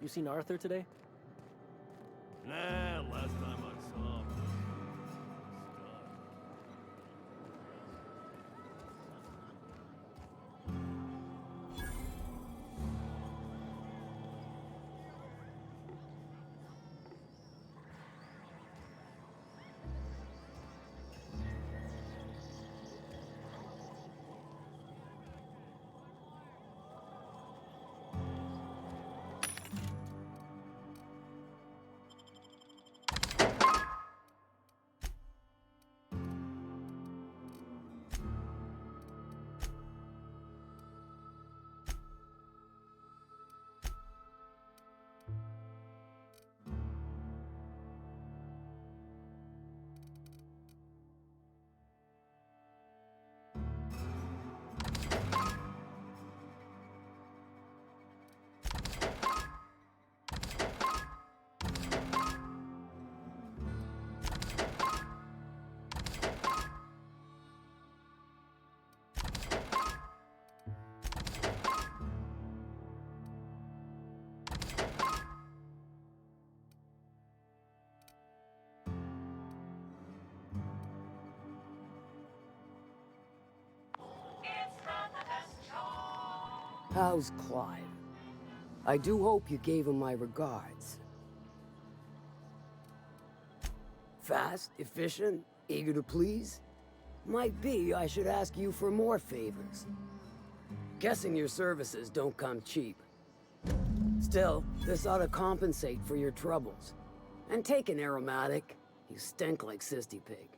You seen Arthur today? Nah, last time I saw him. How's Clive? I do hope you gave him my regards. Fast, efficient, eager to please? Might be I should ask you for more favors. Guessing your services don't come cheap. Still, this ought to compensate for your troubles. And take an aromatic. You stink like Sisty Pig.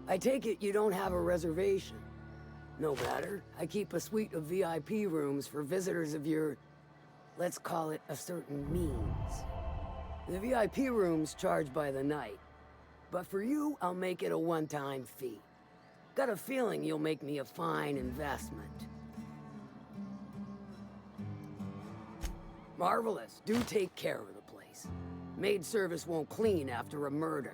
I take it you don't have a reservation. No matter, I keep a suite of VIP rooms for visitors of your, let's call it a certain means. The VIP rooms charge by the night. But for you, I'll make it a one-time fee. Got a feeling you'll make me a fine investment. Marvelous. Do take care of the place. Maid service won't clean after a murder.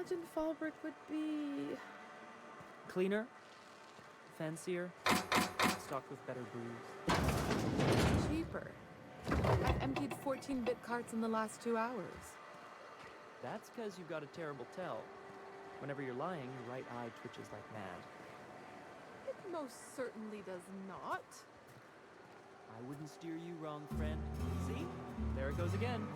imagined Fallbrick would be. Cleaner, fancier, stocked with better brews. Cheaper. I've emptied 14-bit carts in the last 2 hours. That's because you've got a terrible tell. Whenever you're lying, your right eye twitches like mad. It most certainly does not. I wouldn't steer you wrong, friend. See? There it goes again.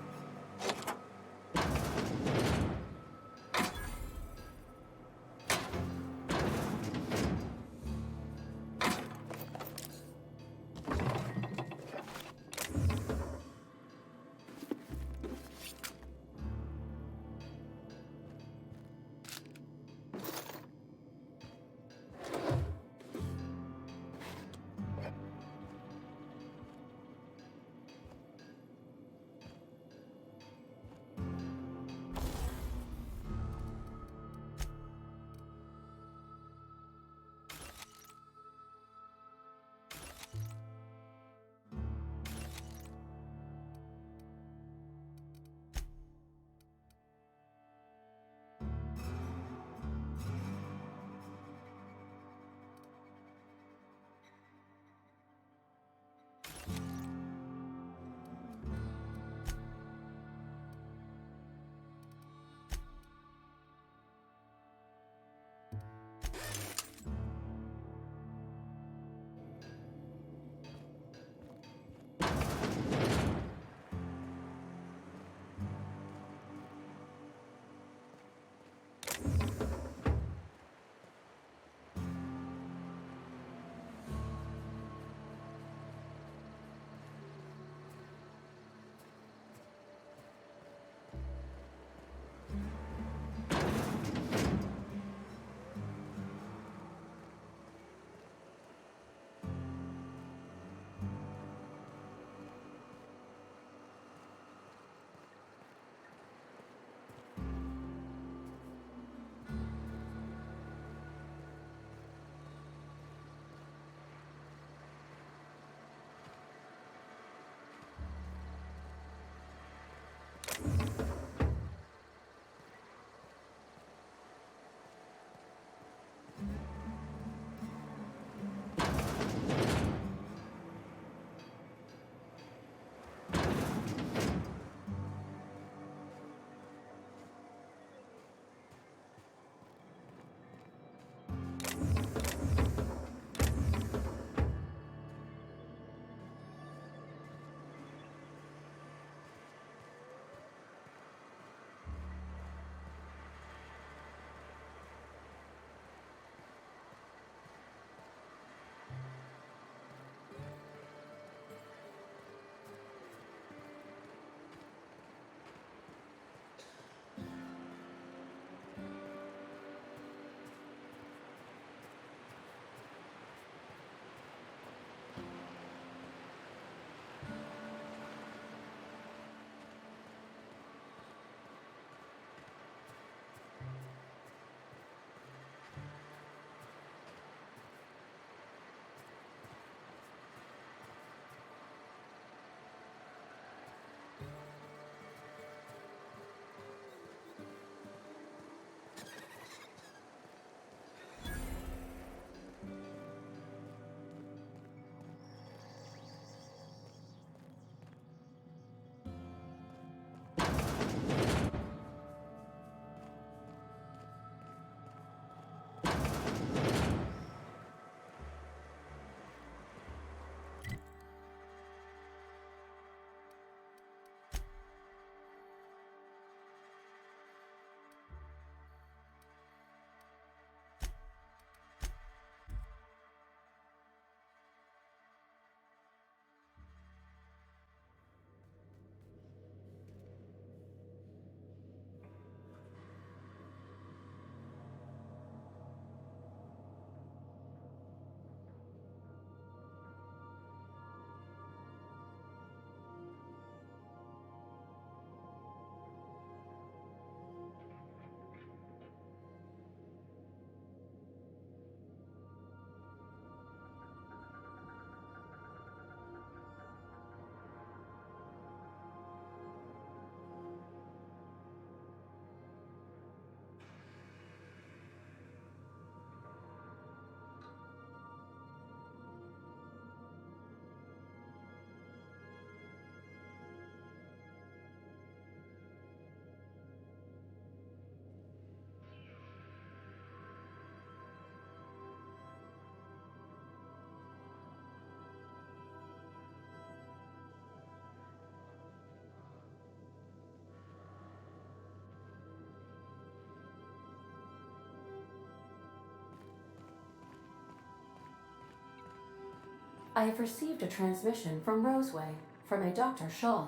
I have received a transmission from Roseway, from a Dr. Shaw.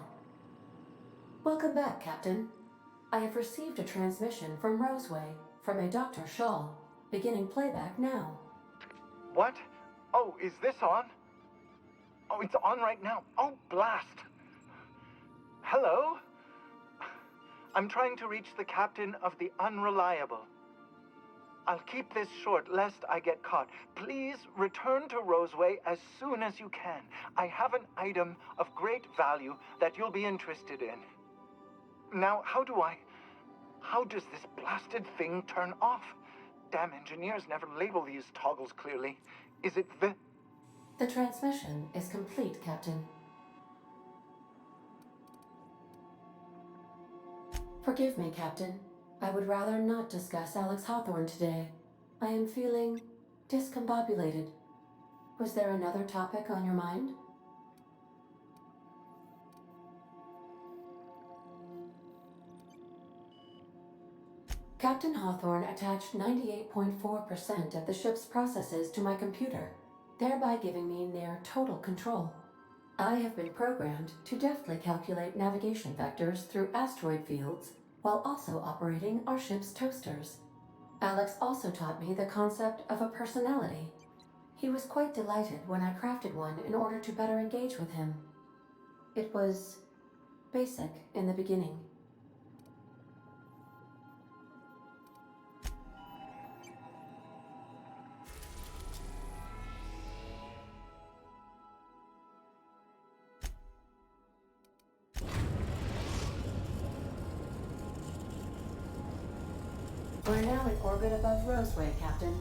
Welcome back, Captain. I have received a transmission from Roseway, from a Dr. Shaw. Beginning playback now. What? Oh, is this on? Oh, it's on right now. Oh, blast. Hello? I'm trying to reach the captain of the Unreliable. I'll keep this short, lest I get caught. Please return to Roseway as soon as you can. I have an item of great value that you'll be interested in. Now, how does this blasted thing turn off? Damn engineers never label these toggles clearly. Is it the... The transmission is complete, Captain. Forgive me, Captain. I would rather not discuss Alex Hawthorne today. I am feeling discombobulated. Was there another topic on your mind? Captain Hawthorne attached 98.4% of the ship's processes to my computer, thereby giving me near total control. I have been programmed to deftly calculate navigation vectors through asteroid fields while also operating our ship's toasters. Alex also taught me the concept of a personality. He was quite delighted when I crafted one in order to better engage with him. It was basic in the beginning. We're now in orbit above Roseway, Captain.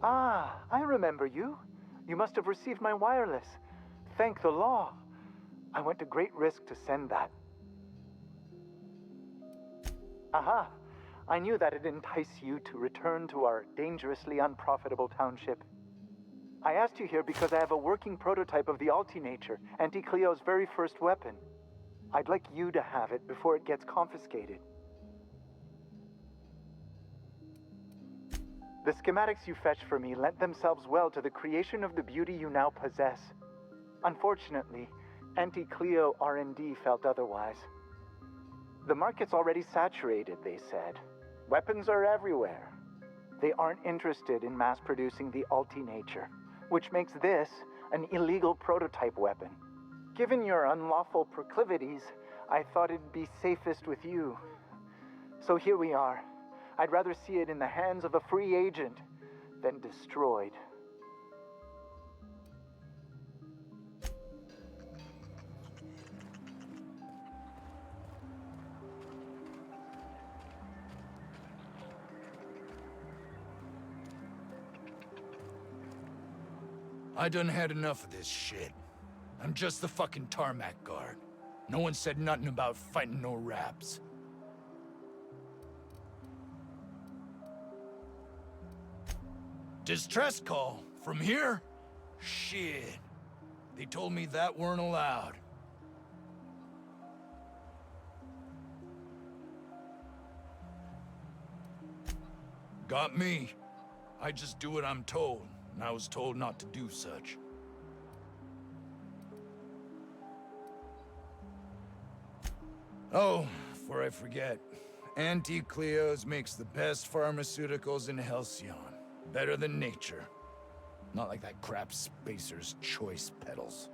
Ah, I remember you. You must have received my wireless. Thank the law. I went to great risk to send that. Aha! I knew that'd entice you to return to our dangerously unprofitable township. I asked you here because I have a working prototype of the Altinature, Auntie Cleo's very first weapon. I'd like you to have it before it gets confiscated. The schematics you fetched for me lent themselves well to the creation of the beauty you now possess. Unfortunately, Auntie Cleo R&D felt otherwise. The market's already saturated, they said. Weapons are everywhere. They aren't interested in mass-producing the Altinature, which makes this an illegal prototype weapon. Given your unlawful proclivities, I thought it'd be safest with you. So here we are. I'd rather see it in the hands of a free agent than destroyed. I done had enough of this shit. I'm just the fucking tarmac guard. No one said nothing about fighting no raps. Distress call? From here? Shit. They told me that weren't allowed. Got me. I just do what I'm told, and I was told not to do such. Oh, before I forget, Auntie Cleo's makes the best pharmaceuticals in Halcyon. Better than nature. Not like that crap Spacer's Choice peddles.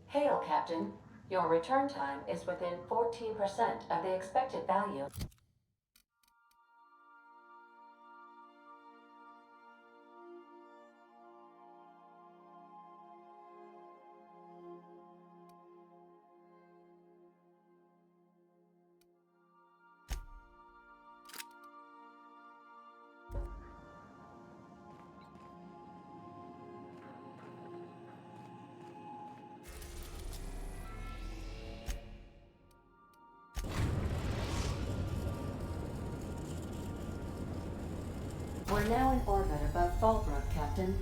Hail, Captain. Your return time is within 14% of the expected value. We're now in orbit above Fallbrook, Captain.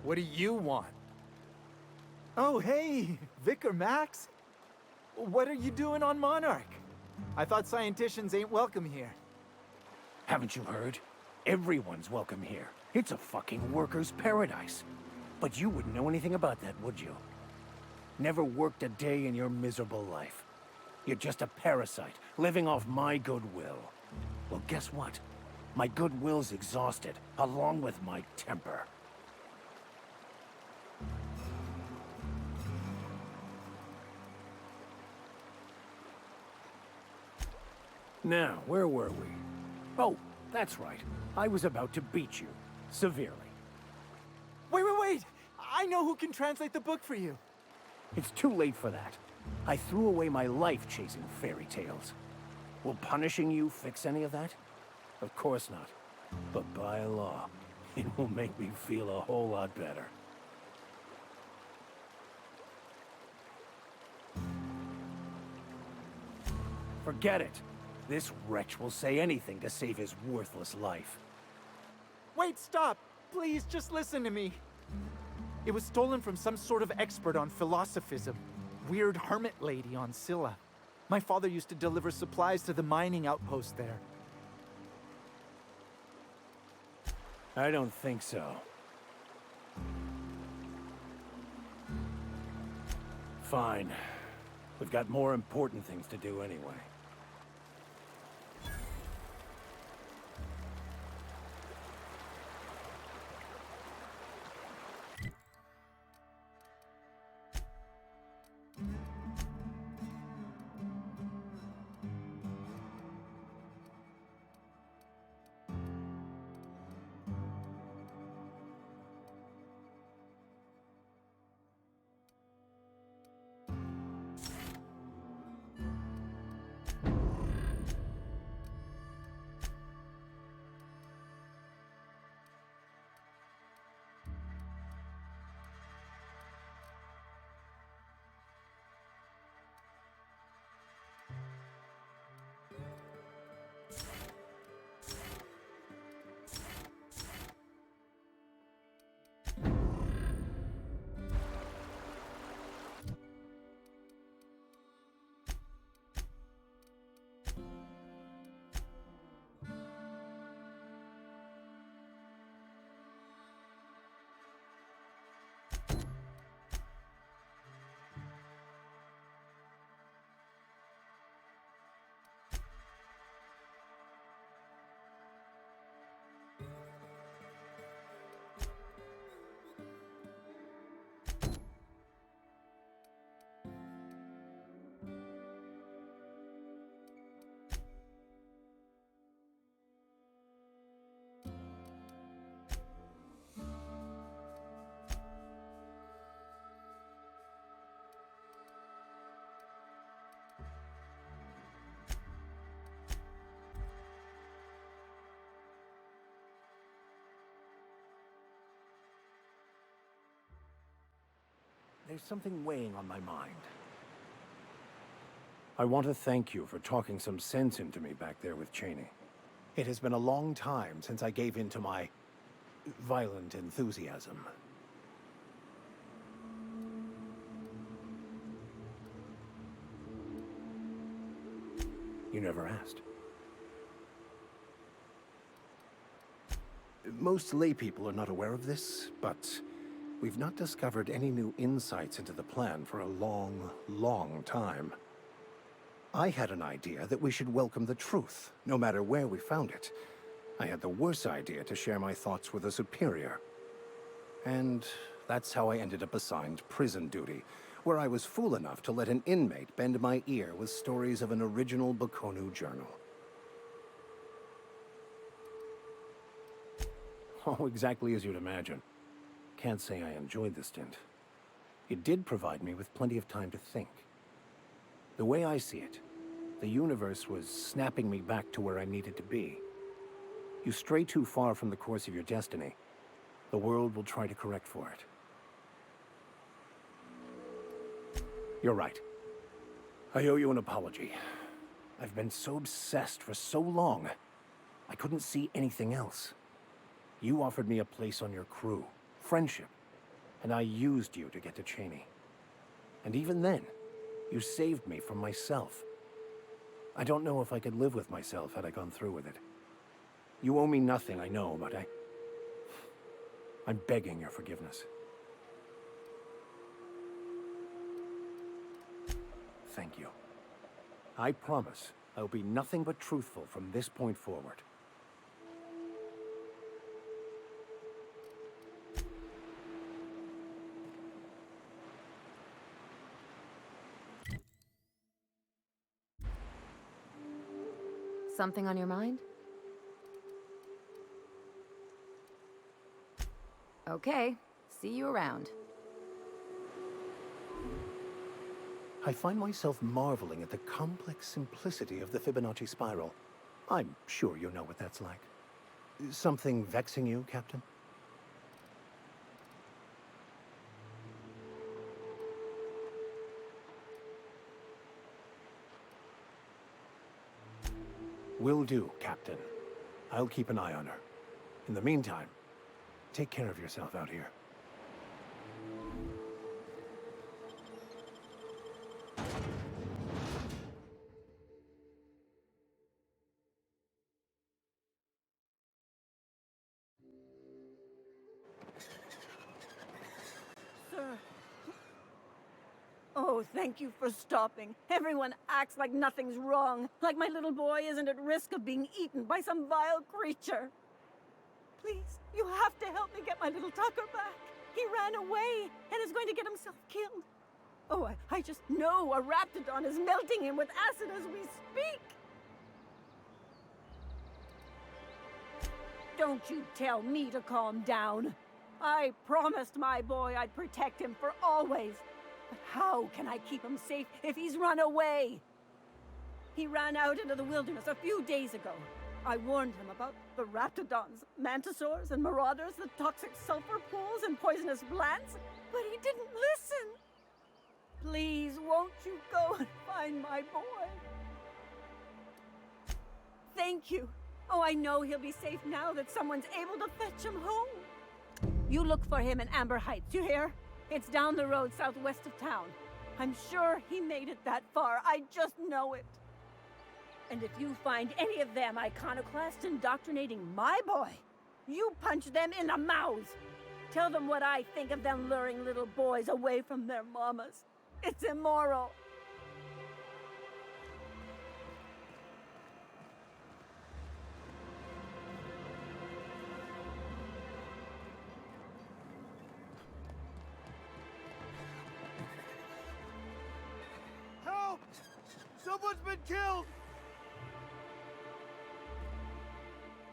What do you want? Oh, hey, Vicar Max. What are you doing on Monarch? I thought scienticians ain't welcome here. Haven't you heard? Everyone's welcome here. It's a fucking worker's paradise. But you wouldn't know anything about that, would you? Never worked a day in your miserable life. You're just a parasite, living off my goodwill. Well, guess what? My goodwill's exhausted, along with my temper. Now, where were we? Oh, that's right. I was about to beat you. Severely. Wait! I know who can translate the book for you. It's too late for that. I threw away my life chasing fairy tales. Will punishing you fix any of that? Of course not. But by law, it will make me feel a whole lot better. Forget it. This wretch will say anything to save his worthless life. Wait, stop! Please, just listen to me. It was stolen from some sort of expert on philosophism. Weird hermit lady on Scylla. My father used to deliver supplies to the mining outpost there. I don't think so. Fine. We've got more important things to do anyway. there's something weighing on my mind. I want to thank you for talking some sense into me back there with Cheney. It has been a long time since I gave in to my violent enthusiasm. You never asked. Most laypeople are not aware of this, but we've not discovered any new insights into the plan for a long, long time. I had an idea that we should welcome the truth, no matter where we found it. I had the worse idea to share my thoughts with a superior. And that's how I ended up assigned prison duty, where I was fool enough to let an inmate bend my ear with stories of an original Baconu journal. Oh, exactly as you'd imagine. Can't say I enjoyed the stint. It did provide me with plenty of time to think. The way I see it, the universe was snapping me back to where I needed to be. You stray too far from the course of your destiny, the world will try to correct for it. You're right. I owe you an apology. I've been so obsessed for so long, I couldn't see anything else. You offered me a place on your crew, friendship, and I used you to get to Cheney. And even then, you saved me from myself. I don't know if I could live with myself had I gone through with it. You owe me nothing, I know, but I'm begging your forgiveness. Thank you. I promise I'll be nothing but truthful from this point forward. Something on your mind? Okay, see you around. I find myself marveling at the complex simplicity of the Fibonacci spiral. I'm sure you know what that's like. Something vexing you, Captain? Will do, Captain. I'll keep an eye on her. In the meantime, take care of yourself out here. Sir. Oh, thank you for stopping. Everyone acts like nothing's wrong, like my little boy isn't at risk of being eaten by some vile creature. Please, you have to help me get my little Tucker back. He ran away and is going to get himself killed. Oh, I just know a Raptidon is melting him with acid as we speak. Don't you tell me to calm down. I promised my boy I'd protect him for always. But how can I keep him safe if he's run away? He ran out into the wilderness a few days ago. I warned him about the Raptidons, Mantisaurs, and Marauders, the toxic sulfur pools and poisonous plants, but he didn't listen. Please, won't you go and find my boy? Thank you. Oh, I know he'll be safe now that someone's able to fetch him home. You look for him in Amber Heights, you hear? It's down the road southwest of town. I'm sure he made it that far. I just know it. And if you find any of them iconoclasts indoctrinating my boy, you punch them in the mouths. Tell them what I think of them luring little boys away from their mamas. It's immoral. Help! Someone's been killed!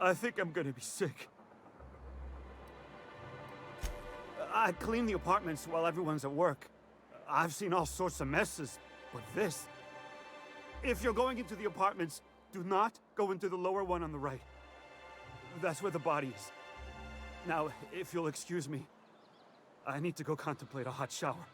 I think I'm gonna be sick. I clean the apartments while everyone's at work. I've seen all sorts of messes, but this... If you're going into the apartments, do not go into the lower one on the right. That's where the body is. Now, if you'll excuse me, I need to go contemplate a hot shower.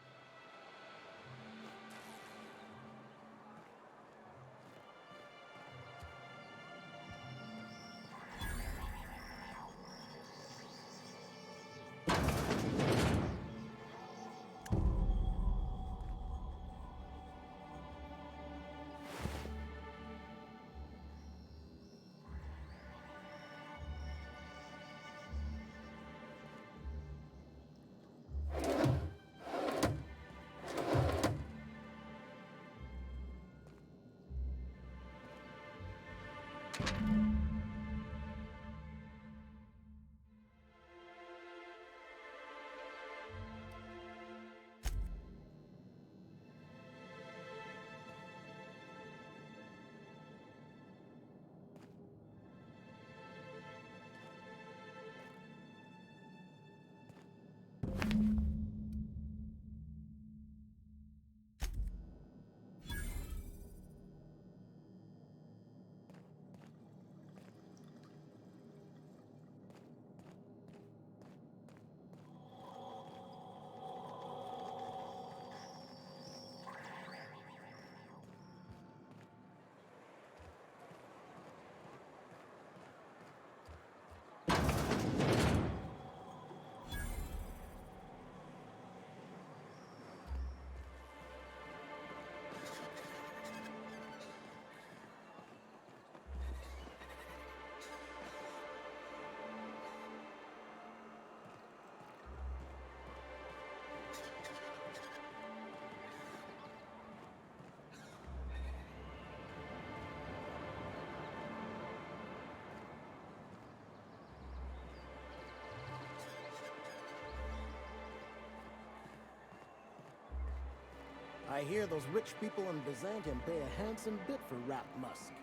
I hear those rich people in Byzantium pay a handsome bit for rat musk.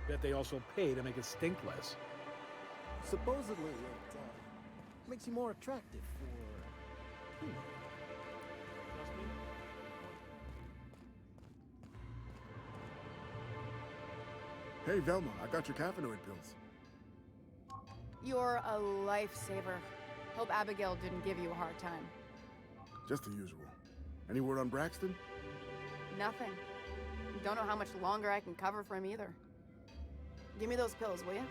Bet they also pay to make it stink less. Supposedly, it makes you more attractive for females. Hey, Velma, I got your caffeinoid pills. You're a lifesaver. Hope Abigail didn't give you a hard time. Just the usual. Any word on Braxton? Nothing. Don't know how much longer I can cover for him either. Give me those pills, will you?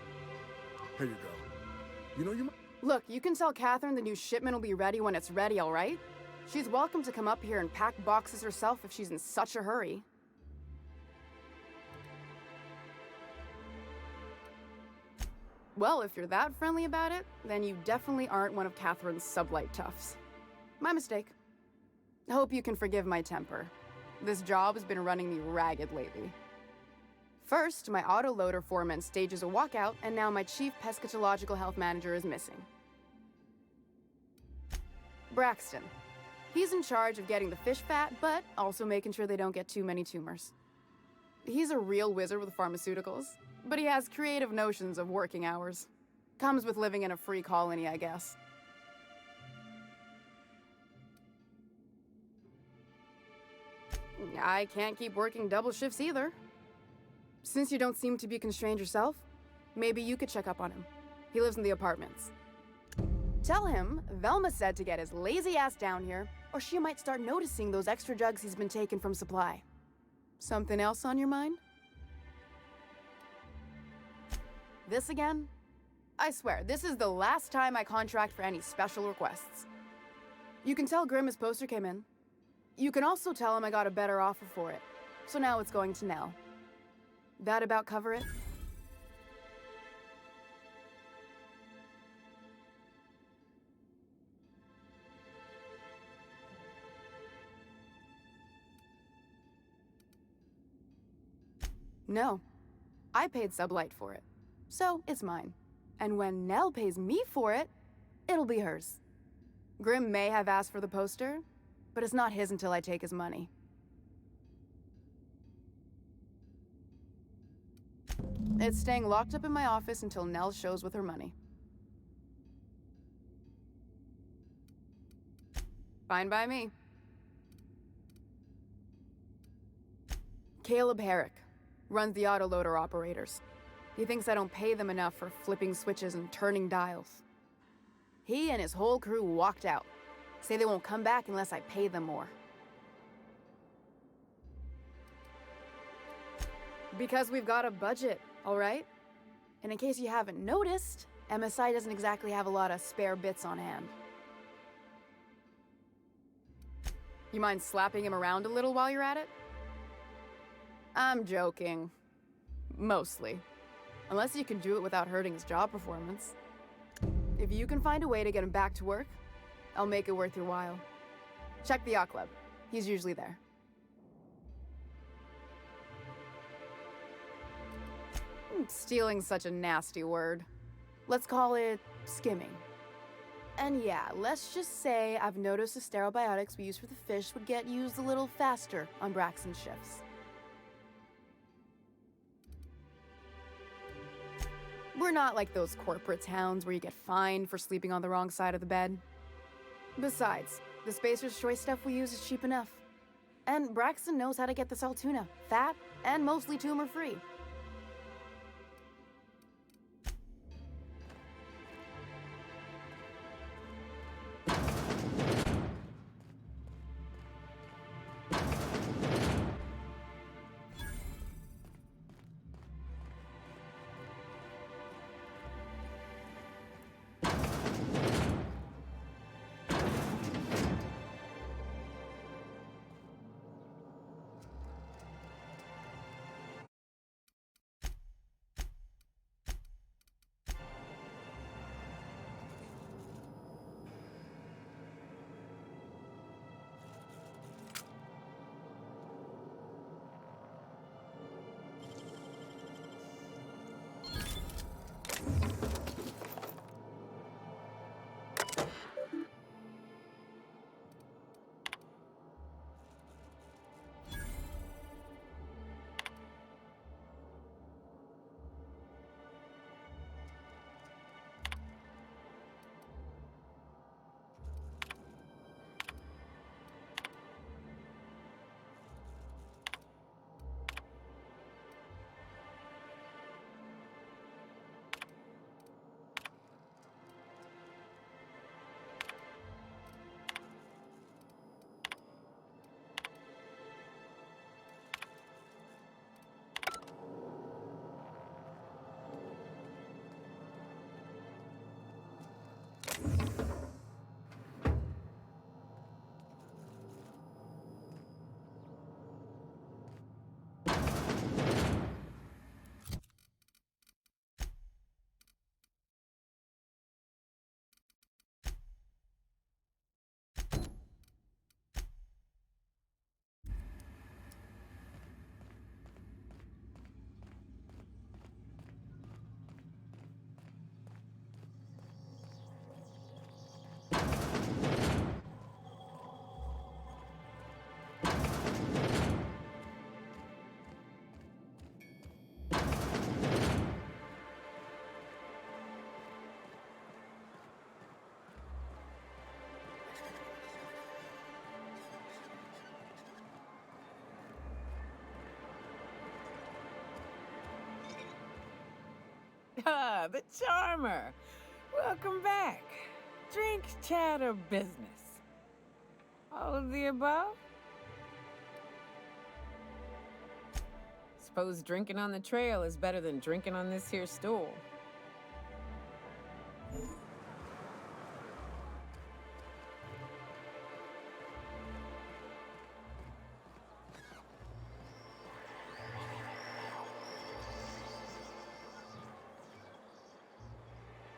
Here you go. You know you... Look, you can tell Catherine the new shipment will be ready when it's ready, all right? She's welcome to come up here and pack boxes herself if she's in such a hurry. Well, if you're that friendly about it, then you definitely aren't one of Catherine's sublight toughs. My mistake. I hope you can forgive my temper. This job has been running me ragged lately. First, my autoloader foreman stages a walkout, and now my chief pescatological health manager is missing. Braxton. He's in charge of getting the fish fat, but also making sure they don't get too many tumors. He's a real wizard with pharmaceuticals, but he has creative notions of working hours. Comes with living in a free colony, I guess. I can't keep working double shifts either. Since you don't seem to be constrained yourself, maybe you could check up on him. He lives in the apartments. Tell him Velma said to get his lazy ass down here, or she might start noticing those extra drugs he's been taking from supply. Something else on your mind? This again? I swear, this is the last time I contract for any special requests. You can tell Grimm his poster came in. You can also tell him I got a better offer for it. So now it's going to Nell. That about cover it? No. I paid Sublight for it. So it's mine. And when Nell pays me for it, it'll be hers. Grimm may have asked for the poster, but it's not his until I take his money. It's staying locked up in my office until Nell shows with her money. Fine by me. Caleb Herrick runs the autoloader operators. He thinks I don't pay them enough for flipping switches and turning dials. He and his whole crew walked out. Say they won't come back unless I pay them more. Because we've got a budget, all right? And in case you haven't noticed, MSI doesn't exactly have a lot of spare bits on hand. You mind slapping him around a little while you're at it? I'm joking. Mostly. Unless you can do it without hurting his job performance. If you can find a way to get him back to work, I'll make it worth your while. Check the yacht club. He's usually there. Stealing's such a nasty word. Let's call it skimming. And yeah, let's just say I've noticed the sterile biotics we use for the fish would get used a little faster on Braxton's shifts. We're not like those corporate towns where you get fined for sleeping on the wrong side of the bed. Besides, the Spacer's Choice stuff we use is cheap enough. And Braxton knows how to get this all tuna, fat and mostly tumor-free. the charmer. Welcome back. Drink, chat, or business? All of the above? Suppose drinking on the trail is better than drinking on this here stool.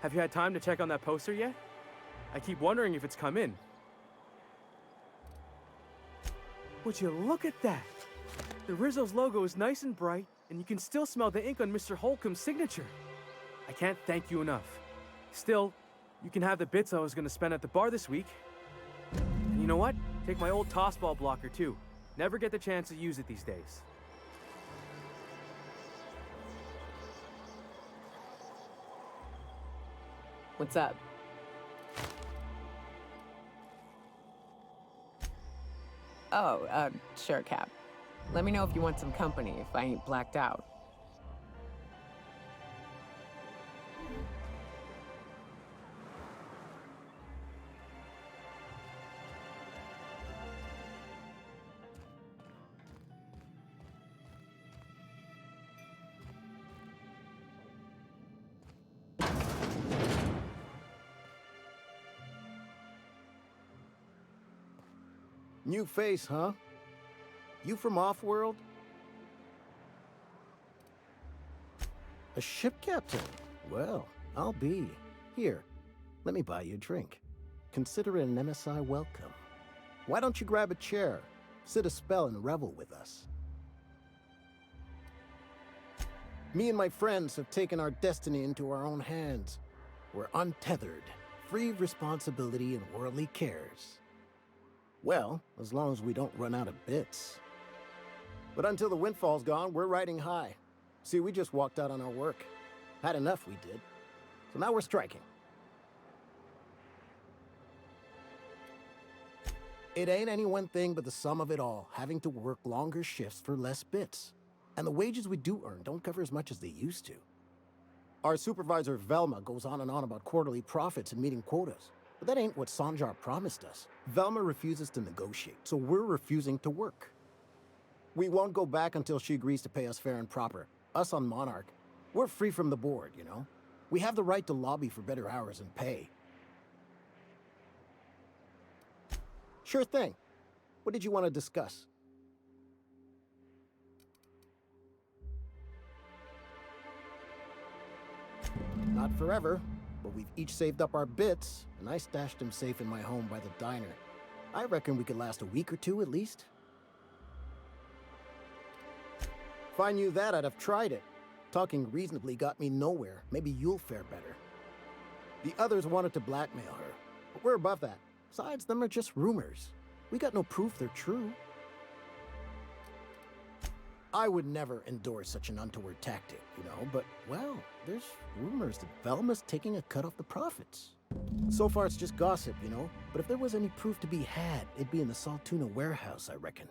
Have you had time to check on that poster yet? I keep wondering if it's come in. Would you look at that? The Rizzo's logo is nice and bright, and you can still smell the ink on Mr. Holcomb's signature. I can't thank you enough. Still, you can have the bits I was going to spend at the bar this week. And you know what? Take my old tossball blocker too. Never get the chance to use it these days. What's up? Oh, sure, Cap. Let me know if you want some company if I ain't blacked out. New face, huh? You from off-world? A ship captain? Well, I'll be. Here, let me buy you a drink. Consider it an MSI welcome. Why don't you grab a chair, sit a spell and revel with us? Me and my friends have taken our destiny into our own hands. We're untethered, free of responsibility and worldly cares. Well, as long as we don't run out of bits. But until the windfall's gone, we're riding high. See, we just walked out on our work. Had enough, we did. So now we're striking. It ain't any one thing but the sum of it all, having to work longer shifts for less bits. And the wages we do earn don't cover as much as they used to. Our supervisor, Velma, goes on and on about quarterly profits and meeting quotas. But that ain't what Sanjar promised us. Velma refuses to negotiate, so we're refusing to work. We won't go back until she agrees to pay us fair and proper. Us on Monarch, we're free from the board, you know? We have the right to lobby for better hours and pay. Sure thing. What did you want to discuss? Not forever, but we've each saved up our bits, and I stashed them safe in my home by the diner. I reckon we could last a week or two at least. If I knew that, I'd have tried it. Talking reasonably got me nowhere. Maybe you'll fare better. The others wanted to blackmail her, but we're above that. Besides, them are just rumors. We got no proof they're true. I would never endorse such an untoward tactic, you know, but, well, there's rumors that Velma's taking a cut off the profits. So far, it's just gossip, you know, but if there was any proof to be had, it'd be in the Saltuna warehouse, I reckon.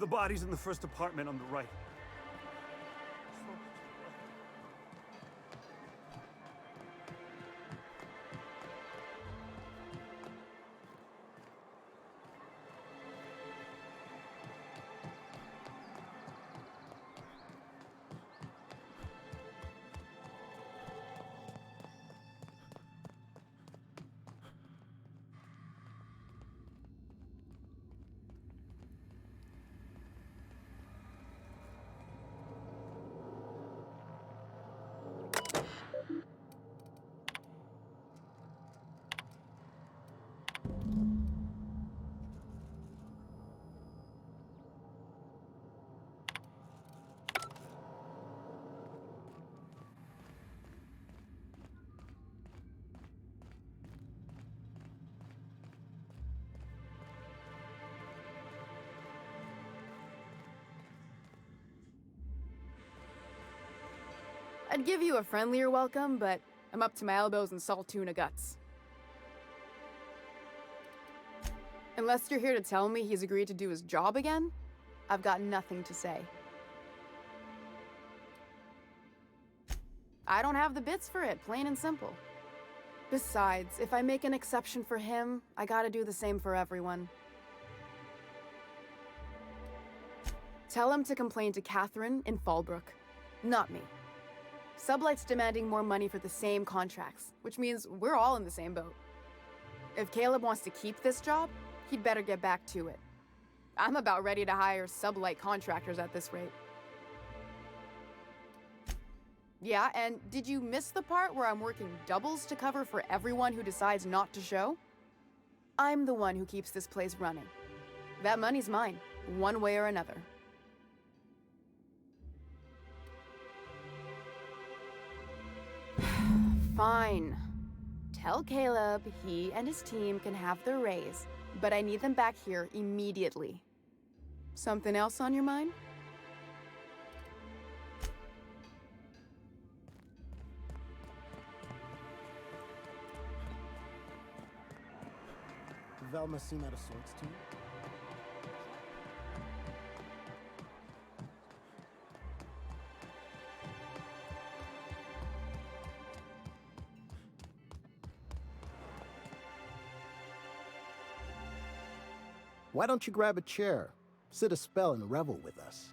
The body's in the first apartment on the right. I'd give you a friendlier welcome, but I'm up to my elbows in salt tuna guts. Unless you're here to tell me he's agreed to do his job again, I've got nothing to say. I don't have the bits for it, plain and simple. Besides, if I make an exception for him, I gotta do the same for everyone. Tell him to complain to Catherine in Fallbrook, not me. Sublight's demanding more money for the same contracts, which means we're all in the same boat. If Caleb wants to keep this job, he'd better get back to it. I'm about ready to hire Sublight contractors at this rate. Yeah, and did you miss the part where I'm working doubles to cover for everyone who decides not to show? I'm the one who keeps this place running. That money's mine, one way or another. Fine. Tell Caleb he and his team can have their raise, but I need them back here immediately. Something else on your mind? Velma seem out of sorts to you? Why don't you grab a chair, sit a spell, and revel with us?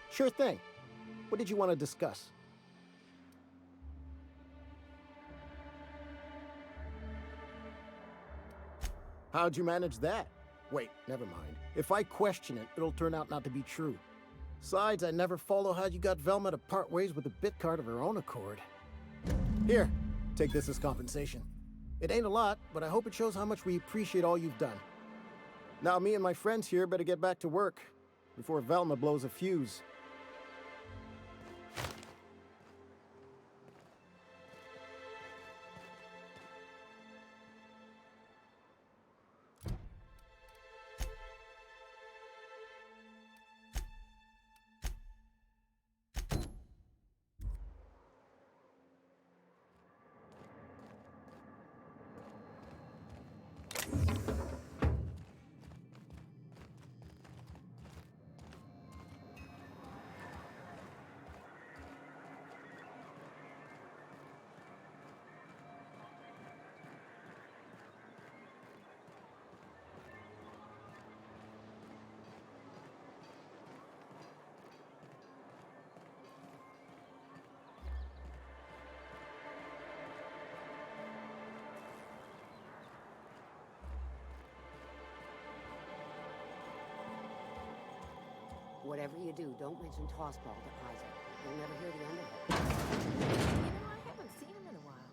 Sure thing. What did you want to discuss? How'd you manage that? Wait, never mind. If I question it, it'll turn out not to be true. Besides, I never follow how you got Velma to part ways with a bit card of her own accord. Here, take this as compensation. It ain't a lot, but I hope it shows how much we appreciate all you've done. Now me and my friends here better get back to work before Velma blows a fuse. Whatever you do, don't mention Tossball to Isaac. You'll never hear the end of it. You know, I haven't seen him in a while.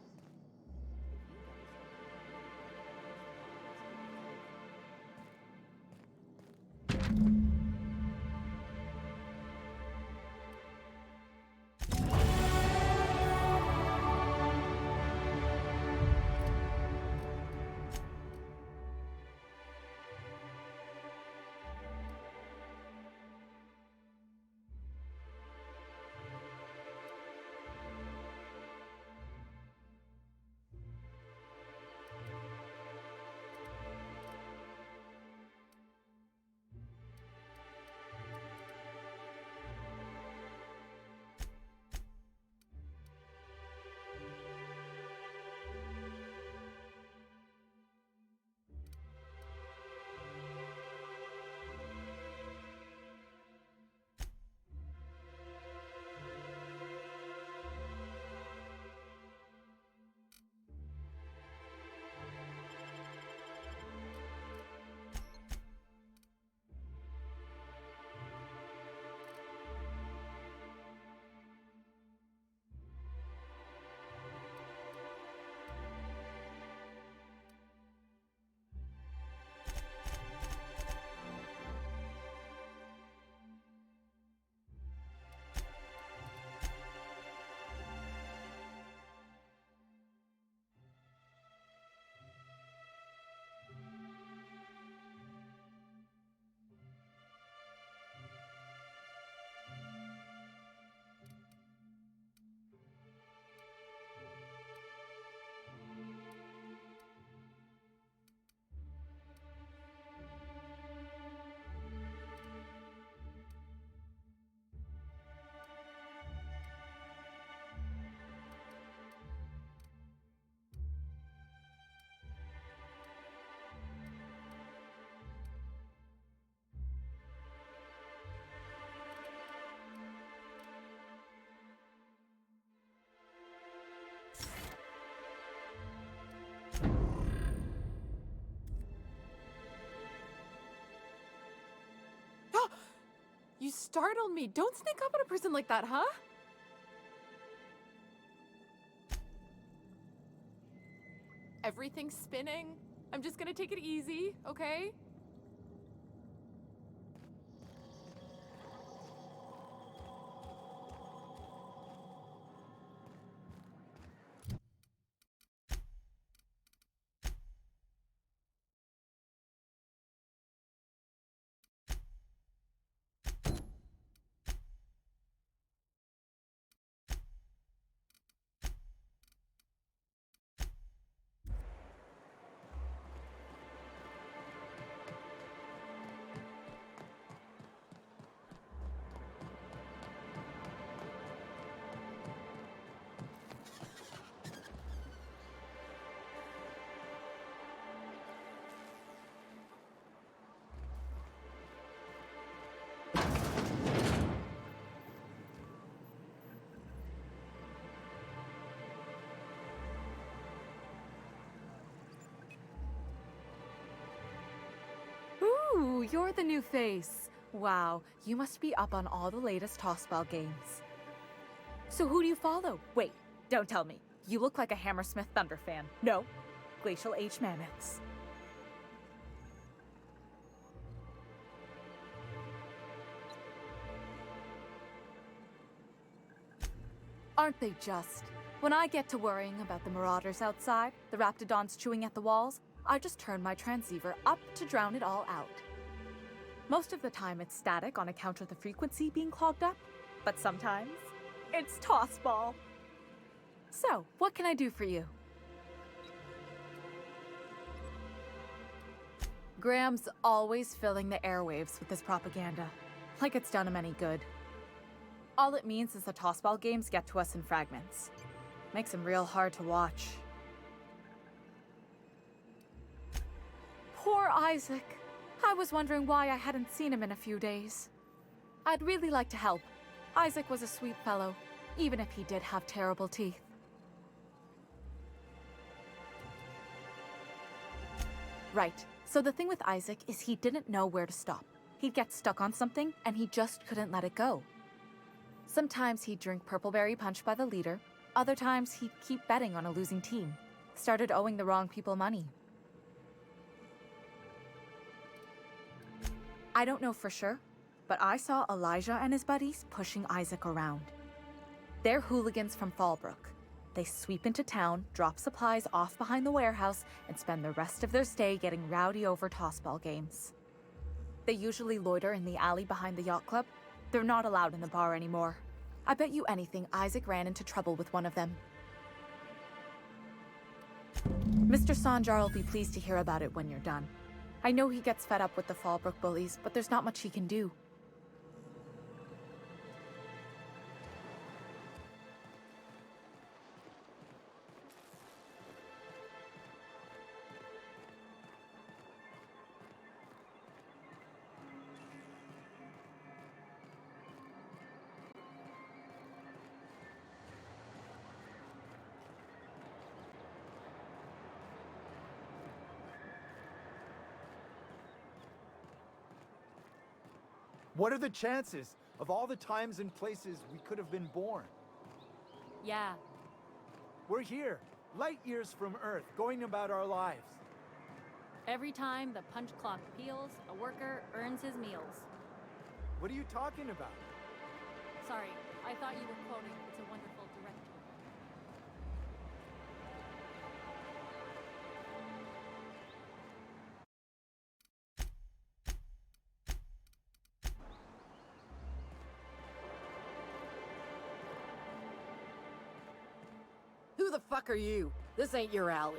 You startled me. Don't sneak up on a person like that, huh? Everything's spinning. I'm just gonna take it easy, okay? Ooh, you're the new face. Wow, you must be up on all the latest tossball games. So who do you follow? Wait, don't tell me. You look like a Hammersmith Thunder fan. No, Glacial H Mammoths. Aren't they just? When I get to worrying about the marauders outside, the raptidons chewing at the walls, I just turn my transceiver up to drown it all out. Most of the time it's static on account of the frequency being clogged up, but sometimes it's tossball. So, what can I do for you? Graham's always filling the airwaves with his propaganda, like it's done him any good. All it means is the tossball games get to us in fragments. Makes them real hard to watch. Poor Isaac. I was wondering why I hadn't seen him in a few days. I'd really like to help. Isaac was a sweet fellow, even if he did have terrible teeth. Right. So the thing with Isaac is he didn't know where to stop. He'd get stuck on something, and he just couldn't let it go. Sometimes he'd drink Purpleberry Punch by the liter. Other times he'd keep betting on a losing team. Started owing the wrong people money. I don't know for sure, but I saw Elijah and his buddies pushing Isaac around. They're hooligans from Fallbrook. They sweep into town, drop supplies off behind the warehouse, and spend the rest of their stay getting rowdy over tossball games. They usually loiter in the alley behind the yacht club. They're not allowed in the bar anymore. I bet you anything Isaac ran into trouble with one of them. Mr. Sanjar will be pleased to hear about it when you're done. I know he gets fed up with the Fallbrook bullies, but there's not much he can do. What are the chances of all the times and places we could have been born? Yeah. We're here, light years from Earth, going about our lives. Every time the punch clock peals, a worker earns his meals. What are you talking about? Sorry, I thought you were quoting It's a Wonderful Director. Who the fuck are you? This ain't your alley.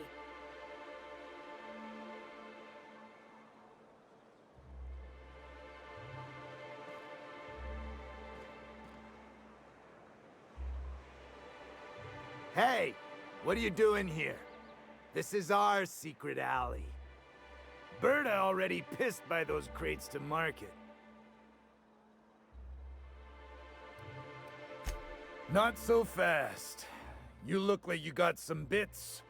Hey, what are you doing here? This is our secret alley. Berta already pissed by those crates to market. Not so fast. You look like you got some bits.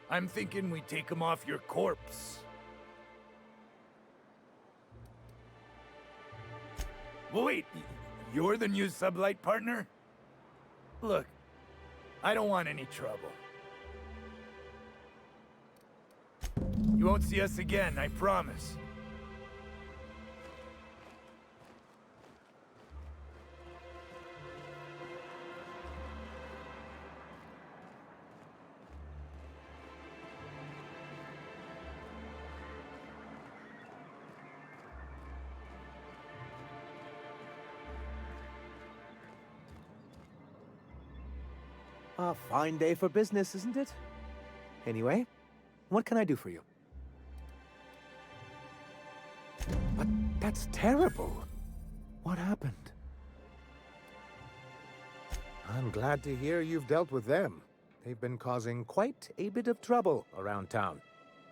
I'm thinking we take them off your corpse. Well, wait, You're the new sublight partner? Look, I don't want any trouble. You won't see us again, I promise. A fine day for business, isn't it? Anyway, what can I do for you? But that's terrible. What happened? I'm glad to hear you've dealt with them. They've been causing quite a bit of trouble around town.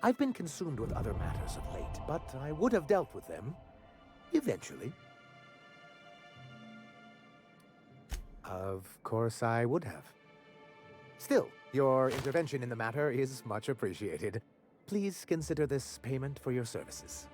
I've been consumed with other matters of late, but I would have dealt with them eventually. Of course I would have. Still, your intervention in the matter is much appreciated. Please consider this payment for your services.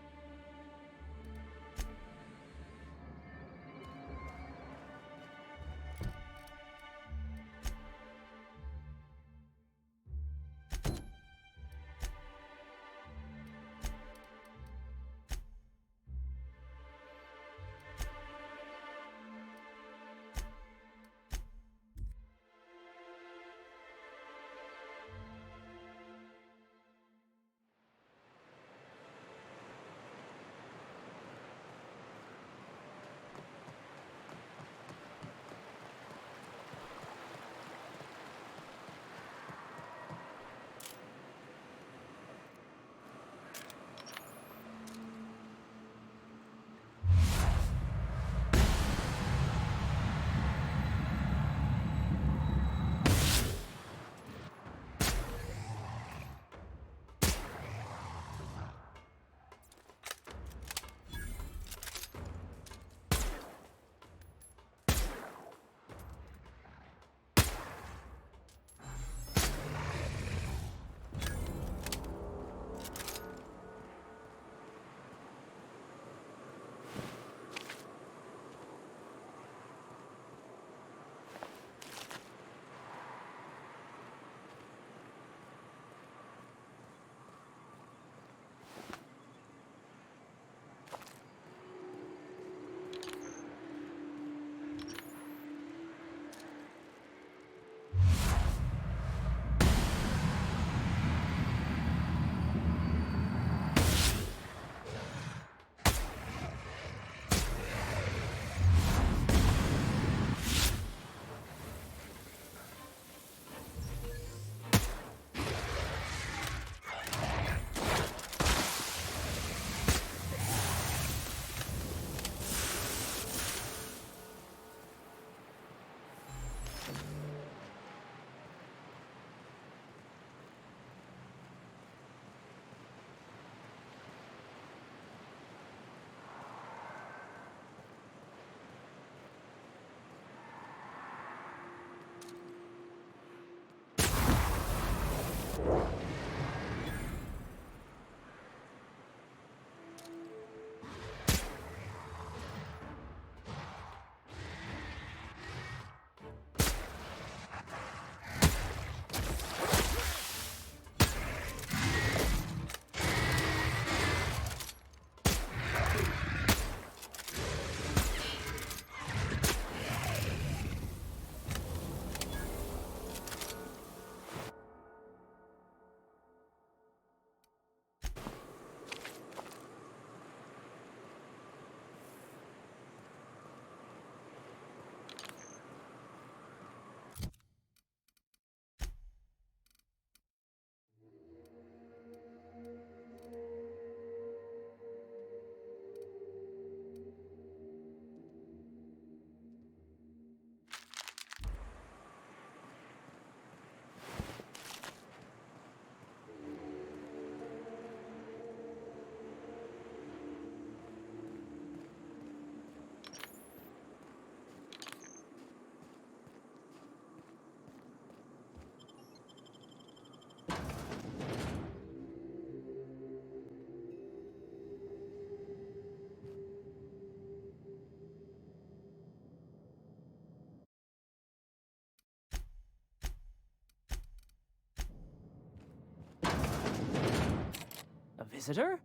visitor?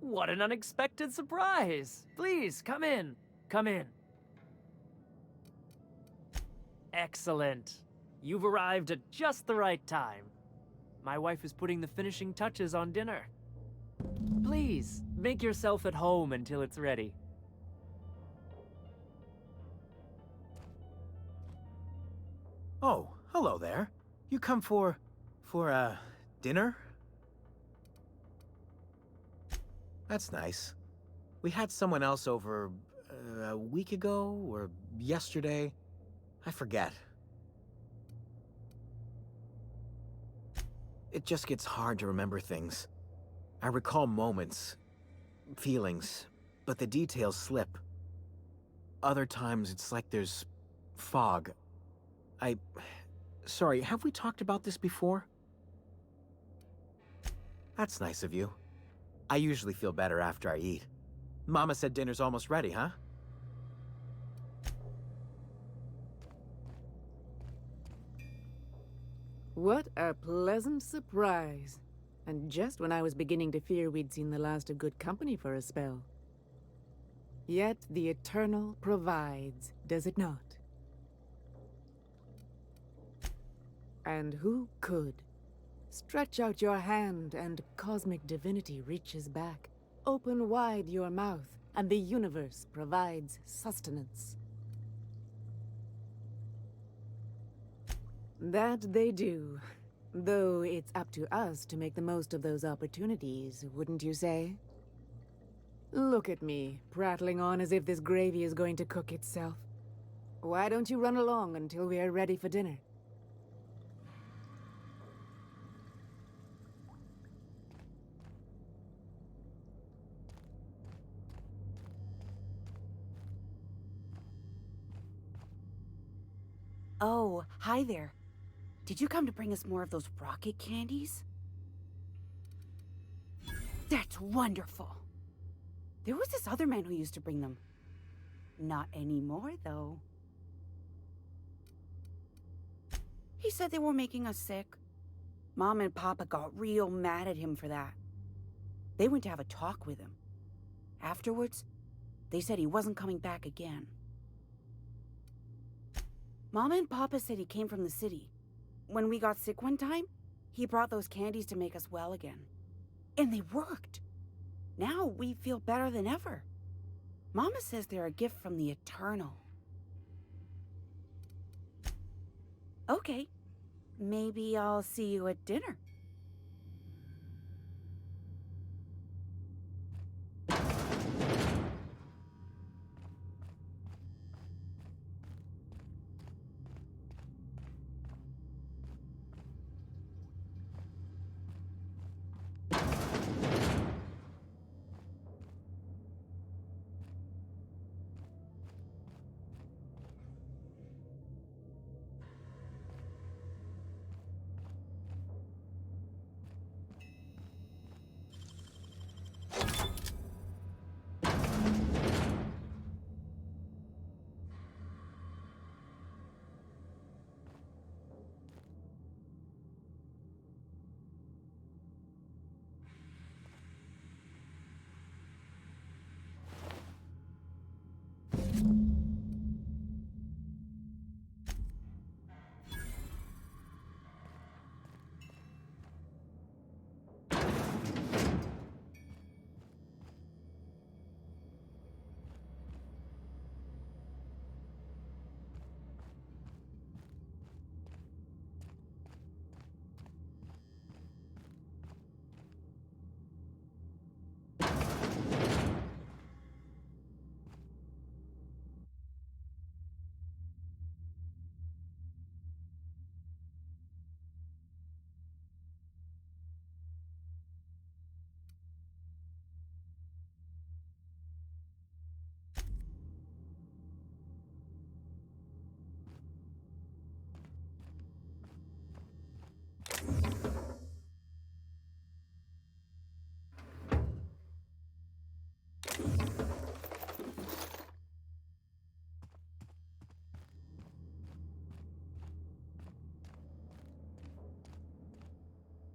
What an unexpected surprise! Please, come in. Come in. Excellent. You've arrived at just the right time. My wife is putting the finishing touches on dinner. Please, make yourself at home until it's ready. Oh, hello there. You come for dinner? That's nice. We had someone else over a week ago or yesterday. I forget. It just gets hard to remember things. I recall moments, feelings, but the details slip. Other times it's like there's fog. Sorry, have we talked about this before? That's nice of you. I usually feel better after I eat. Mama said dinner's almost ready, huh? What a pleasant surprise. And just when I was beginning to fear we'd seen the last of good company for a spell. Yet the Eternal provides, does it not? And who could? Stretch out your hand and cosmic divinity reaches back. Open wide your mouth and the universe provides sustenance. That they do. Though it's up to us to make the most of those opportunities, wouldn't you say? Look at me, prattling on as if this gravy is going to cook itself. Why don't you run along until we are ready for dinner? Oh, hi there. Did you come to bring us more of those rocket candies? That's wonderful. There was this other man who used to bring them. Not anymore, though. He said they were making us sick. Mom and Papa got real mad at him for that. They went to have a talk with him. Afterwards, they said he wasn't coming back again. Mama and Papa said he came from the city. When we got sick one time, he brought those candies to make us well again. And they worked. Now we feel better than ever. Mama says they're a gift from the Eternal. Okay, maybe I'll see you at dinner.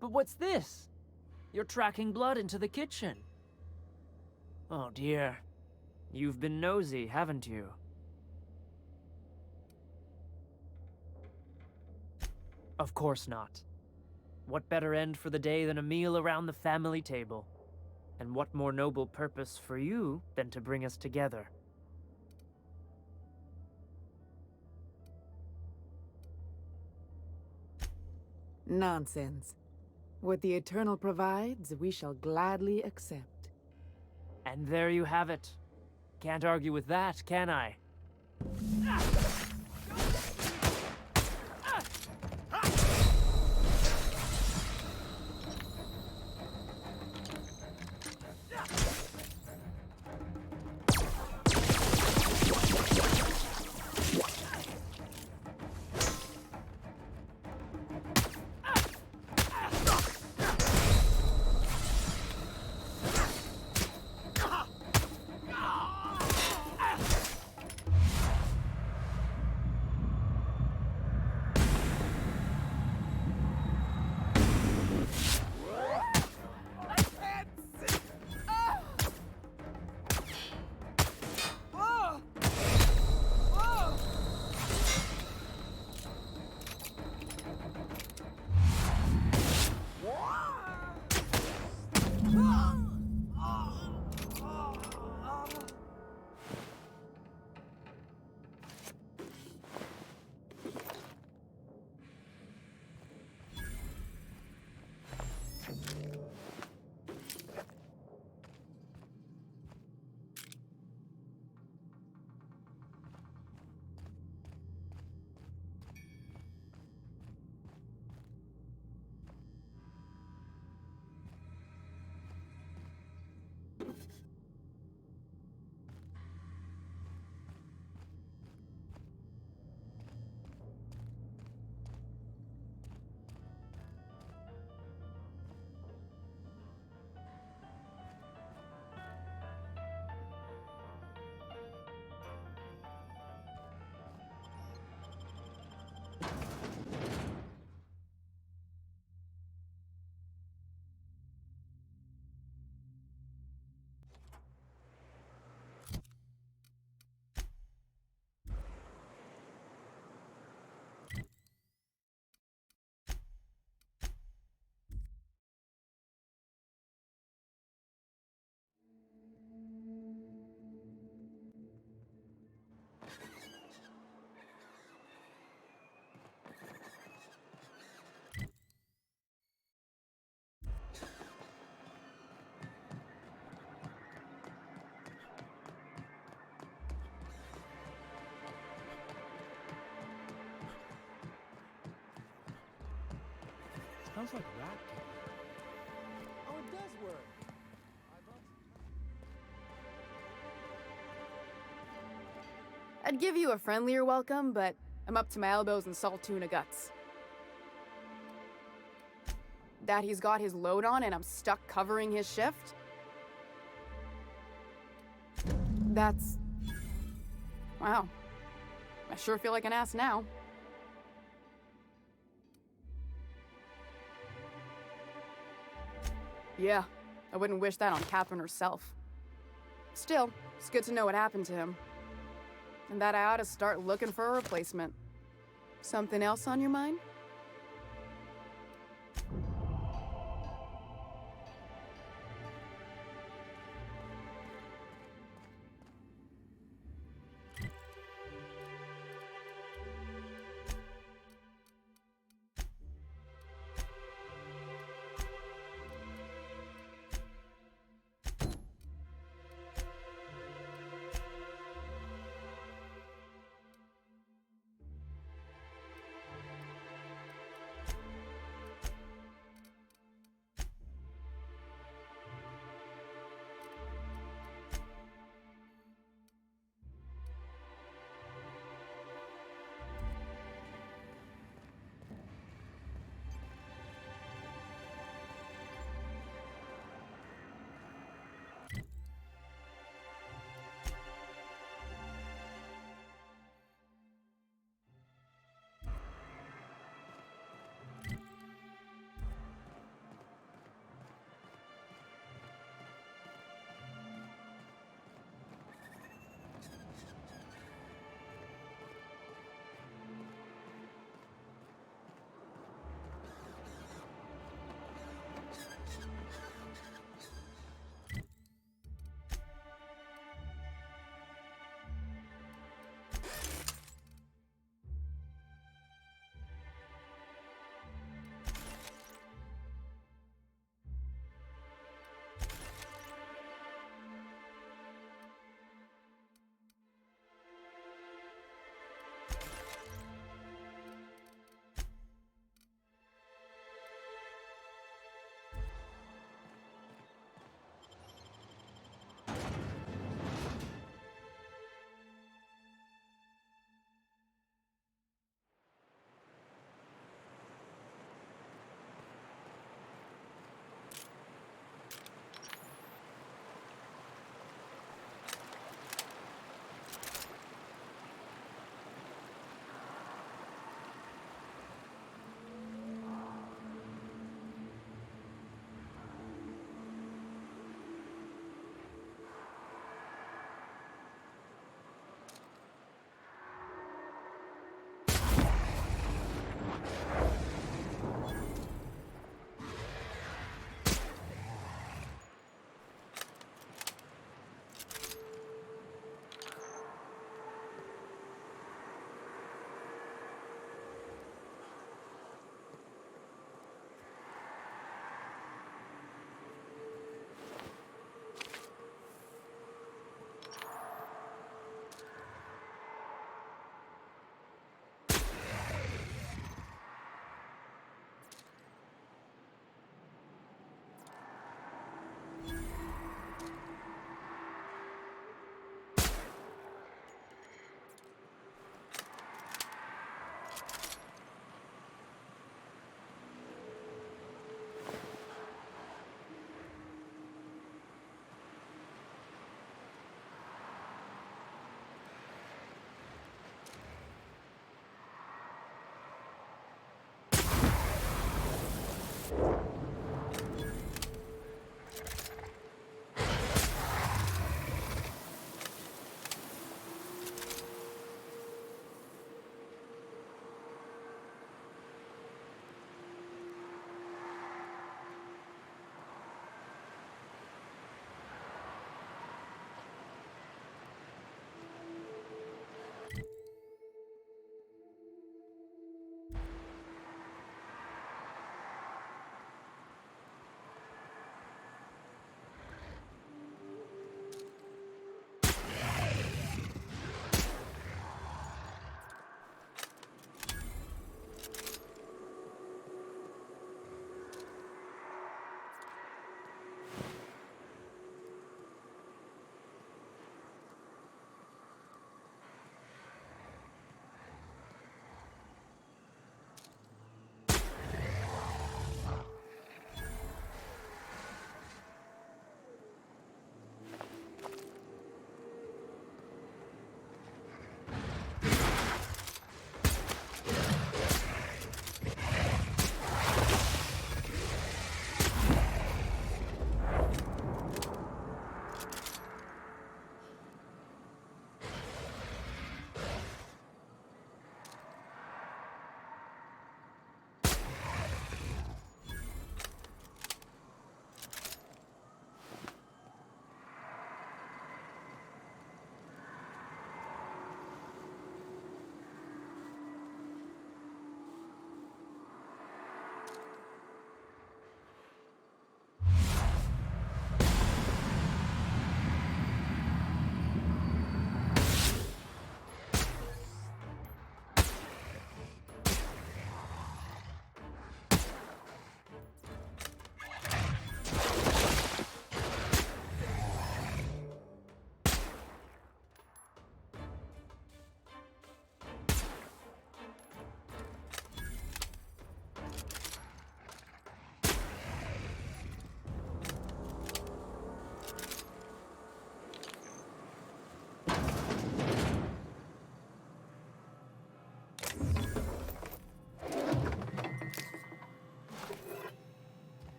But what's this? You're tracking blood into the kitchen. Oh dear. You've been nosy, haven't you? Of course not. What better end for the day than a meal around the family table? And what more noble purpose for you than to bring us together? Nonsense. What the Eternal provides, we shall gladly accept. And there you have it. Can't argue with that, can I? Sounds like rat killer. Oh, it does work. I'd give you a friendlier welcome, but I'm up to my elbows in salt tuna guts. That he's got his load on and I'm stuck covering his shift? That's... wow. I sure feel like an ass now. Yeah, I wouldn't wish that on Catherine herself. Still, it's good to know what happened to him. And that I ought to start looking for a replacement. Something else on your mind?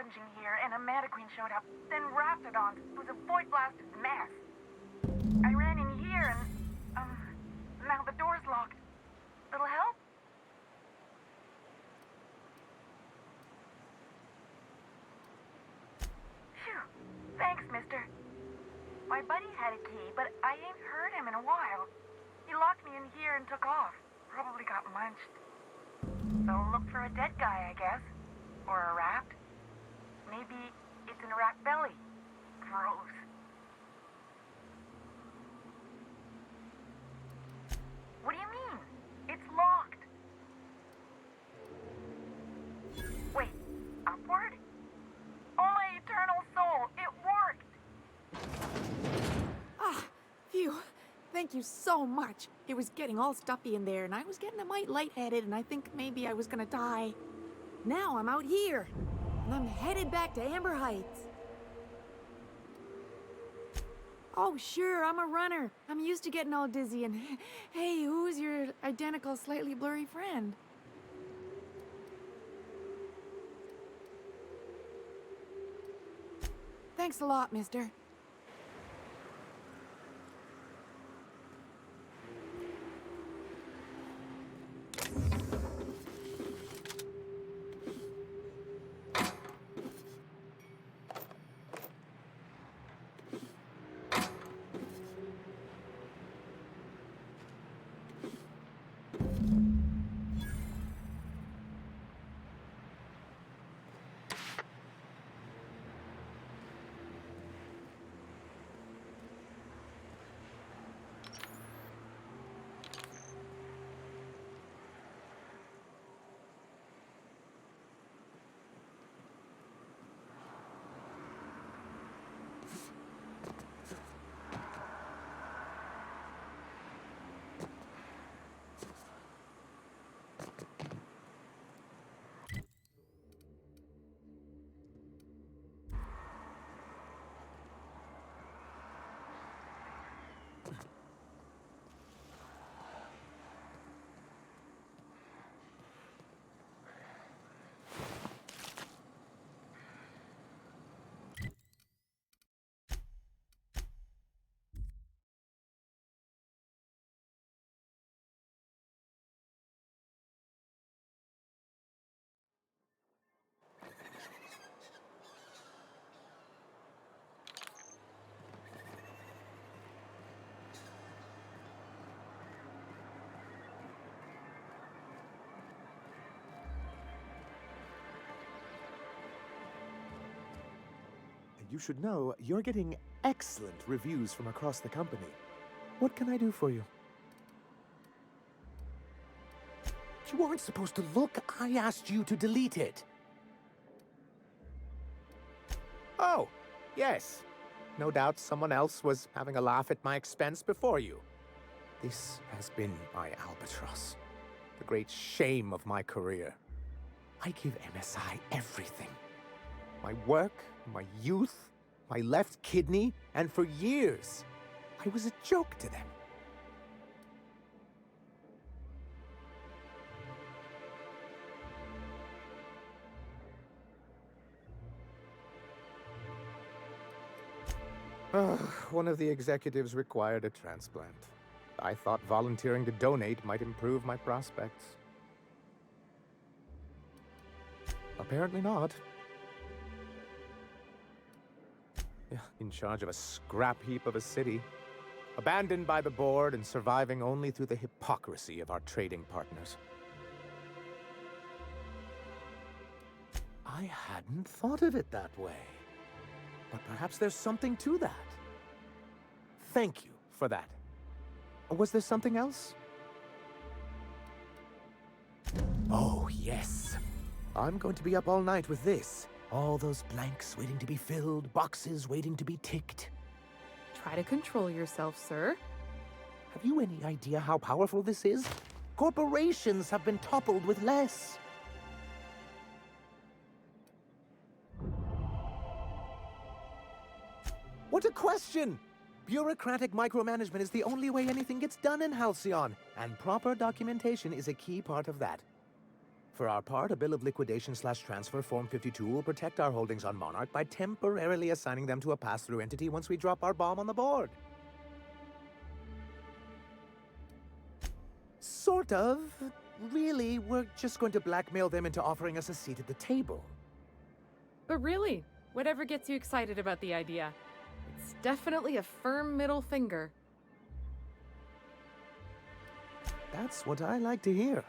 scavenging here, and a Mantiqueen showed up. Then Raptidons. It was a void-blasted mess. I ran in here and, now the door's locked. Little help? Phew. Thanks, mister. My buddy had a key, but I ain't heard him in a while. He locked me in here and took off. Probably got munched. So look for a dead guy, I guess. Or a rat. Maybe it's in a rat belly. Gross. What do you mean? It's locked. Wait, upward? Oh, my eternal soul, it worked! Ah, phew. Thank you so much. It was getting all stuffy in there, and I was getting a mite lightheaded, and I think maybe I was gonna die. Now I'm out here, and I'm headed back to Amber Heights. Oh, sure, I'm a runner. I'm used to getting all dizzy, and hey, who's your identical, slightly blurry friend? Thanks a lot, mister. You should know you're getting excellent reviews from across the company. What can I do for you? You aren't supposed to look. I asked you to delete it. Oh, yes. No doubt someone else was having a laugh at my expense before you. This has been my albatross. The great shame of my career. I give MSI everything. My work, my youth, my left kidney, and for years, I was a joke to them. One of the executives required a transplant. I thought volunteering to donate might improve my prospects. Apparently not. In charge of a scrap heap of a city, abandoned by the board and surviving only through the hypocrisy of our trading partners. I hadn't thought of it that way. But perhaps there's something to that. Thank you for that. Was there something else? Oh, yes. I'm going to be up all night with this. All those blanks waiting to be filled, boxes waiting to be ticked. Try to control yourself, sir. Have you any idea how powerful this is? Corporations have been toppled with less. What a question! Bureaucratic micromanagement is the only way anything gets done in Halcyon, and proper documentation is a key part of that. For our part, a bill of liquidation/transfer Form 52 will protect our holdings on Monarch by temporarily assigning them to a pass-through entity once we drop our bomb on the board. Sort of. Really, we're just going to blackmail them into offering us a seat at the table. But really, whatever gets you excited about the idea, it's definitely a firm middle finger. That's what I like to hear.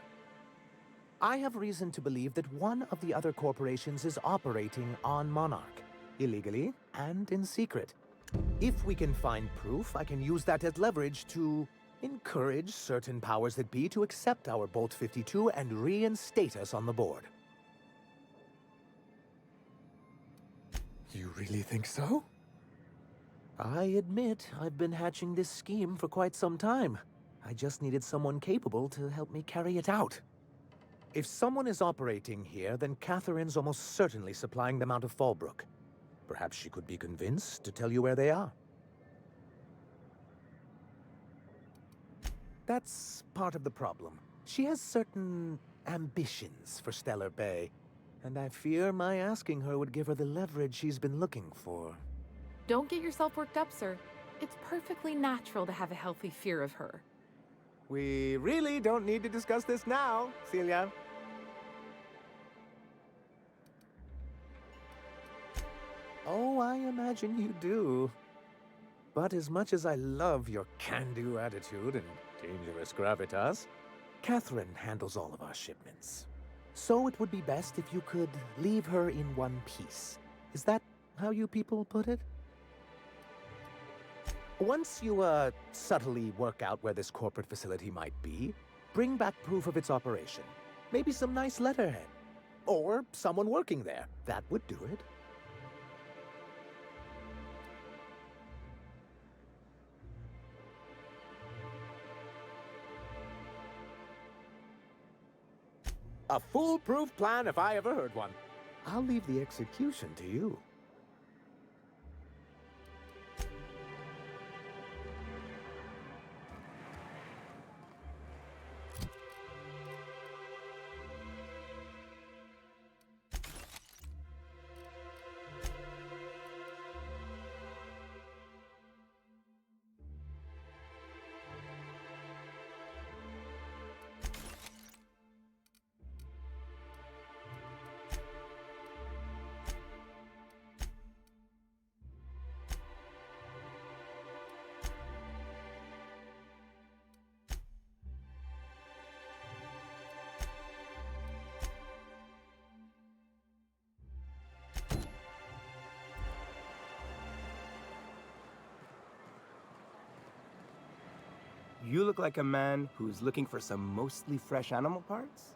I have reason to believe that one of the other corporations is operating on Monarch, illegally and in secret. If we can find proof, I can use that as leverage to encourage certain powers that be to accept our Bolt 52 and reinstate us on the board. You really think so? I admit I've been hatching this scheme for quite some time. I just needed someone capable to help me carry it out. If someone is operating here, then Catherine's almost certainly supplying them out of Fallbrook. Perhaps she could be convinced to tell you where they are. That's part of the problem. She has certain ambitions for Stellar Bay, and I fear my asking her would give her the leverage she's been looking for. Don't get yourself worked up, sir. It's perfectly natural to have a healthy fear of her. We really don't need to discuss this now, Celia. Oh, I imagine you do. But as much as I love your can-do attitude and dangerous gravitas, Catherine handles all of our shipments. So it would be best if you could leave her in one piece. Is that how you people put it? Once you, subtly work out where this corporate facility might be, bring back proof of its operation. Maybe some nice letterhead. Or someone working there. That would do it. A foolproof plan if I ever heard one. I'll leave the execution to you. You look like a man who's looking for some mostly fresh animal parts?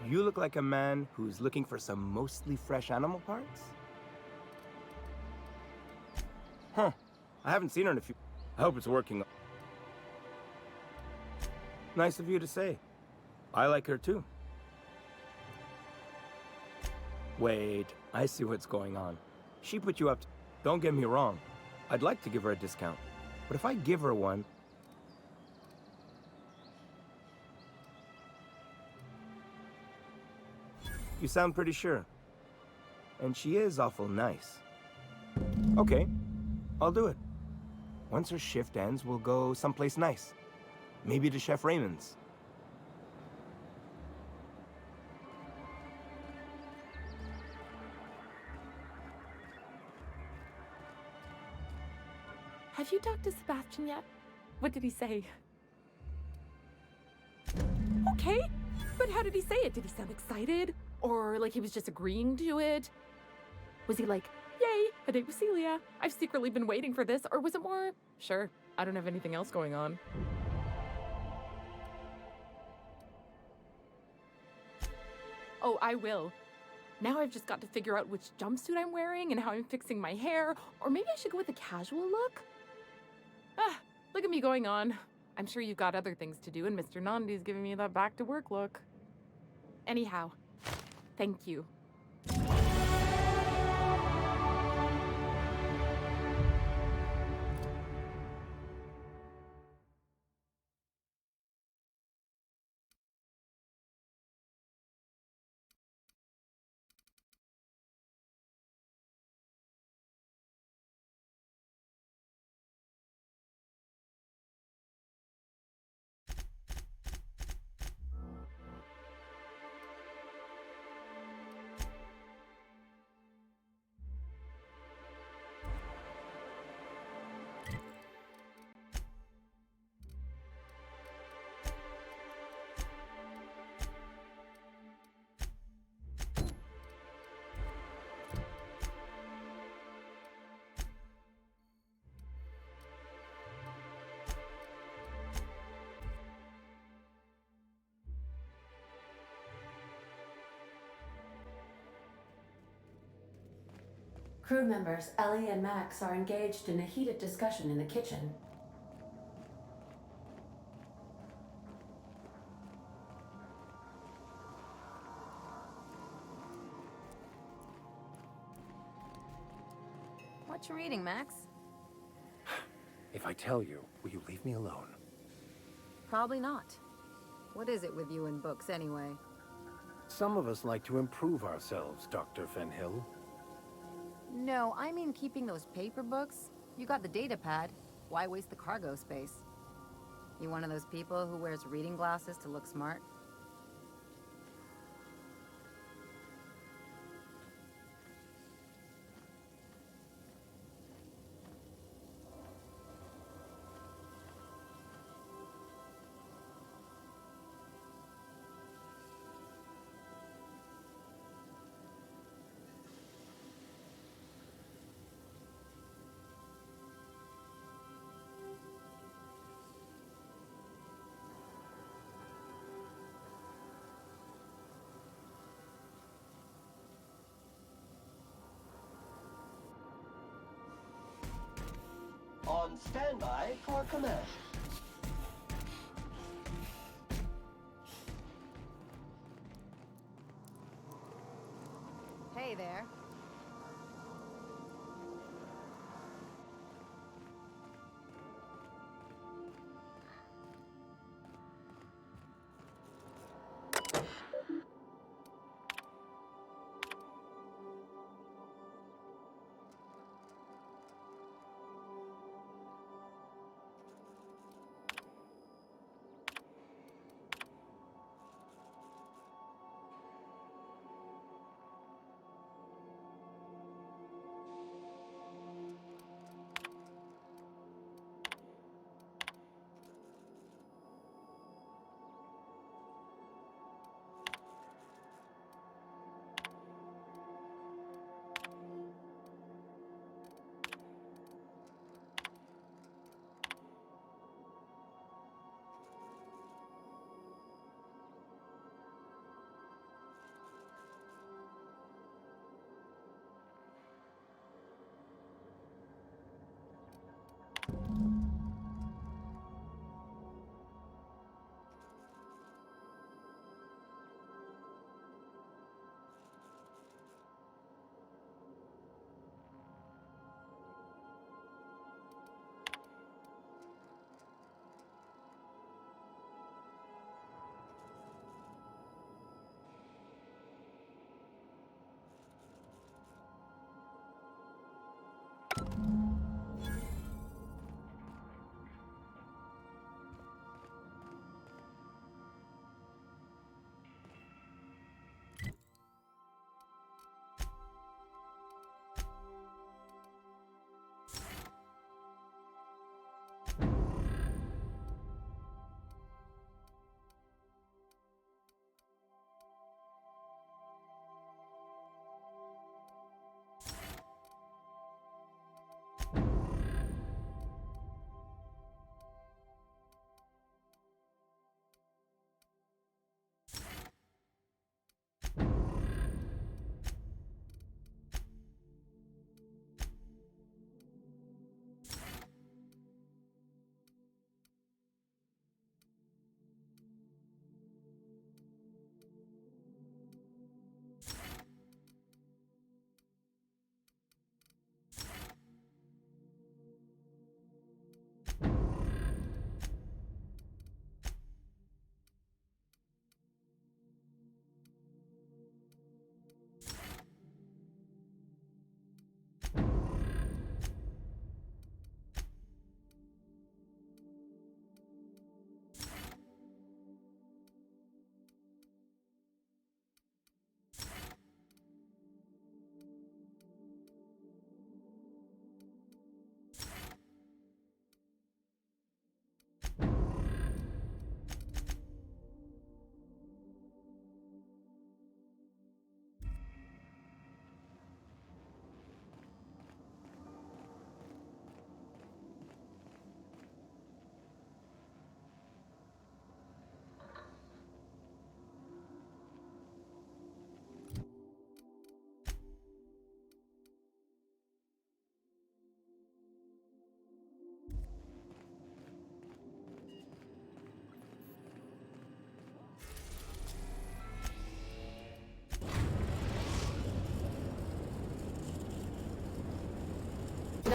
You look like a man who's looking for some mostly fresh animal parts? Huh. I haven't seen her in a few... I hope it's working. Nice of you to say. I like her too. Wait, I see what's going on. She put you up to... Don't get me wrong. I'd like to give her a discount. But if I give her one... You sound pretty sure. And she is awful nice. Okay, I'll do it. Once her shift ends, we'll go someplace nice. Maybe to Chef Raymond's. Have you talked to Sebastian yet? What did he say? Okay, but how did he say it? Did he sound excited? Or like he was just agreeing to it? Was he like, yay, a date with Celia? I've secretly been waiting for this. Or was it more, sure, I don't have anything else going on. Oh, I will. Now I've just got to figure out which jumpsuit I'm wearing and how I'm fixing my hair. Or maybe I should go with a casual look? Ah, look at me going on. I'm sure you've got other things to do, and Mr. Nandi's giving me that back-to-work look. Anyhow, thank you. Crew members Ellie and Max are engaged in a heated discussion in the kitchen. What you reading, Max? If I tell you, will you leave me alone? Probably not. What is it with you and books, anyway? Some of us like to improve ourselves, Dr. Fenhill. No, I mean keeping those paper books. You got the data pad. Why waste the cargo space? You one of those people who wears reading glasses to look smart? On standby for command. Hey there.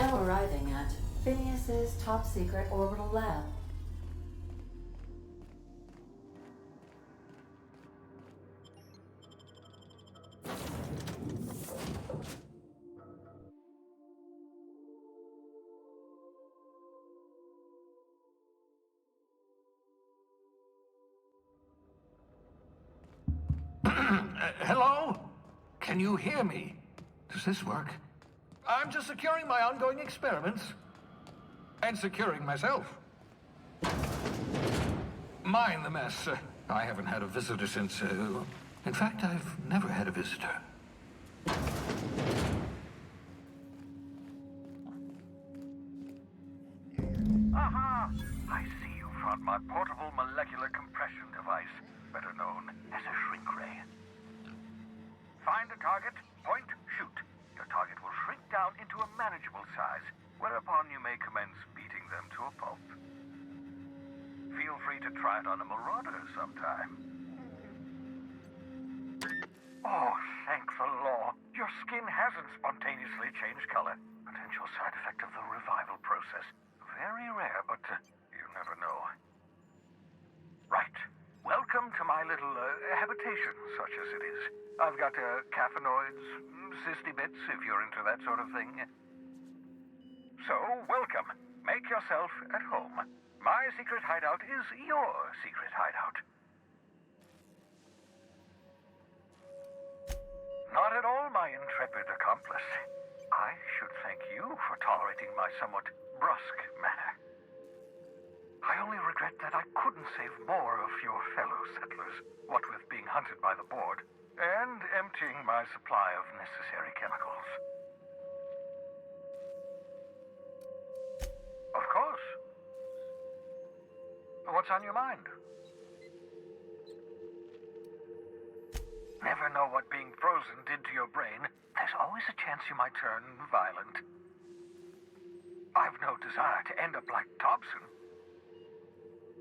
Now arriving at Phineas's top secret orbital lab. Hello? Can you hear me? Does this work? I'm just securing my ongoing experiments. And securing myself. Mind the mess. I haven't had a visitor since... in fact, I've never had a visitor. Aha! I see you found my portable molecular compression device, better known as a shrink ray. Find a target, point, shoot. Your target will shrink down into a manageable size, whereupon you may commence beating them to a pulp. Feel free to try it on a marauder sometime. Oh, thank the law. Your skin hasn't spontaneously changed color. Potential side effect of the revival process. Very rare, but you never know. Right. Welcome to my little habitation, such as it is. I've got caffeinoids, cysty bits, if you're into that sort of thing. So, welcome. Make yourself at home. My secret hideout is your secret hideout. Not at all, my intrepid accomplice. I should thank you for tolerating my somewhat brusque manner. I only regret that I couldn't save more of your fellow settlers, what with being hunted by the board, and emptying my supply of necessary chemicals. Of course. What's on your mind? Never know what being frozen did to your brain. There's always a chance you might turn violent. I've no desire to end up like Dobson.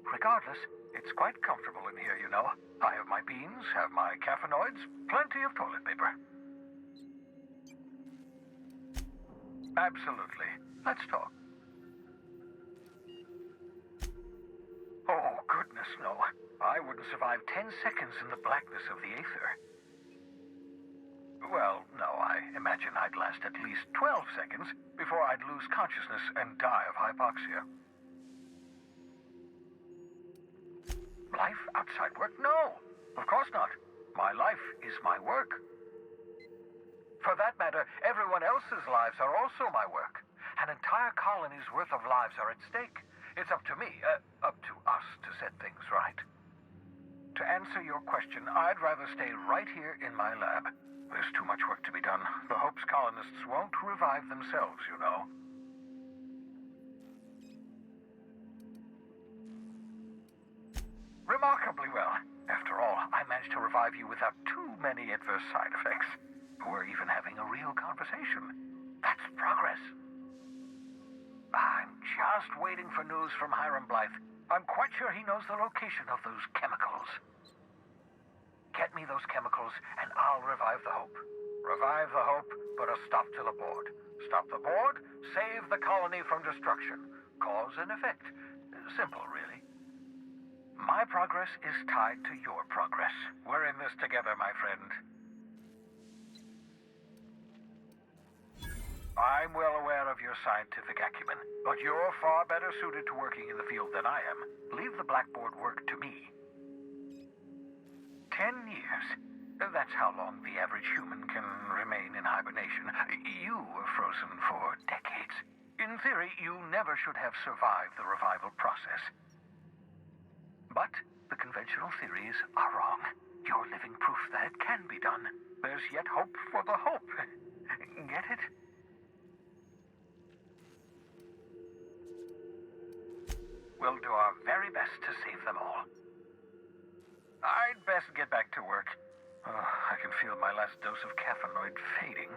Regardless, it's quite comfortable in here, you know. I have my beans, have my caffeinoids, plenty of toilet paper. Absolutely. Let's talk. Oh, goodness, no. I wouldn't survive 10 seconds in the blackness of the aether. Well, no, I imagine I'd last at least 12 seconds before I'd lose consciousness and die of hypoxia. Life outside work? No, of course not. My life is my work. For that matter, everyone else's lives are also my work. An entire colony's worth of lives are at stake. It's up to me, up to us to set things right. To answer your question, I'd rather stay right here in my lab. There's too much work to be done. The Hope's colonists won't revive themselves, you know. Remarkably well. After all, I managed to revive you without too many adverse side effects. We're even having a real conversation. That's progress. I'm just waiting for news from Hiram Blythe. I'm quite sure he knows the location of those chemicals. Get me those chemicals, and I'll revive the Hope. Revive the Hope, put a stop to the board. Stop the board, save the colony from destruction. Cause and effect. Simple, really. My progress is tied to your progress. We're in this together, my friend. I'm well aware of your scientific acumen, but you're far better suited to working in the field than I am. Leave the blackboard work to me. 10 years. That's how long the average human can remain in hibernation. You were frozen for decades. In theory, you never should have survived the revival process. But the conventional theories are wrong. You're living proof that it can be done. There's yet hope for the Hope. Get it? We'll do our very best to save them all. I'd best get back to work. I can feel my last dose of caffeinoid fading.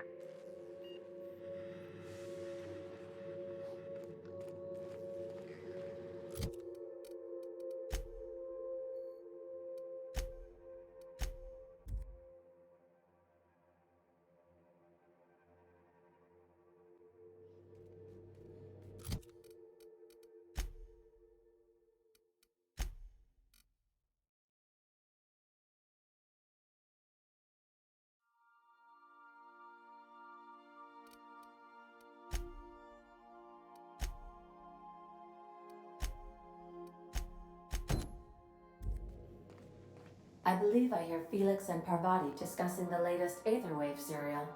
I believe I hear Felix and Parvati discussing the latest Aetherwave serial.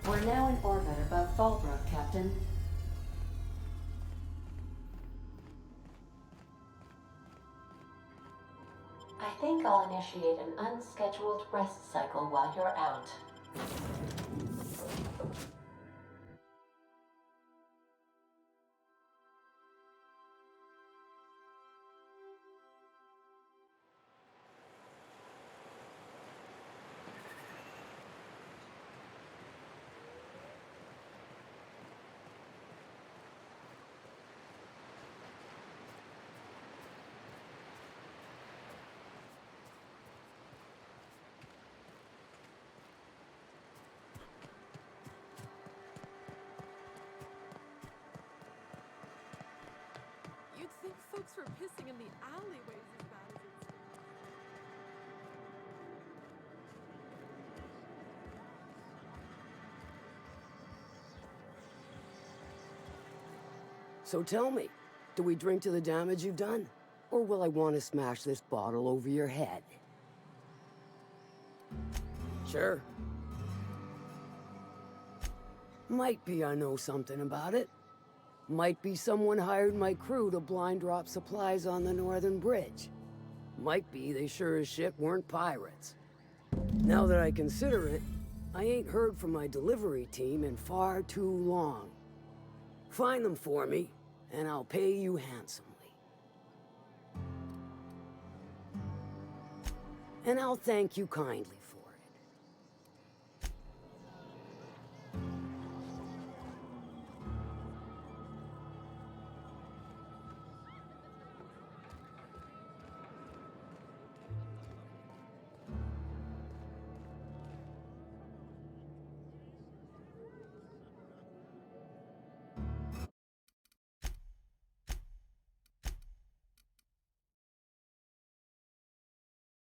We're now in orbit above Fallbrook, Captain. I think I'll initiate an unscheduled rest cycle while you're out. You'd think folks were pissing in the alleyways as bad as it's. So tell me, do we drink to the damage you've done? Or will I want to smash this bottle over your head? Sure. Might be I know something about it. Might be someone hired my crew to blind drop supplies on the Northern Bridge. Might be they sure as shit weren't pirates. Now that I consider it, I ain't heard from my delivery team in far too long. Find them for me, and I'll pay you handsomely. And I'll thank you kindly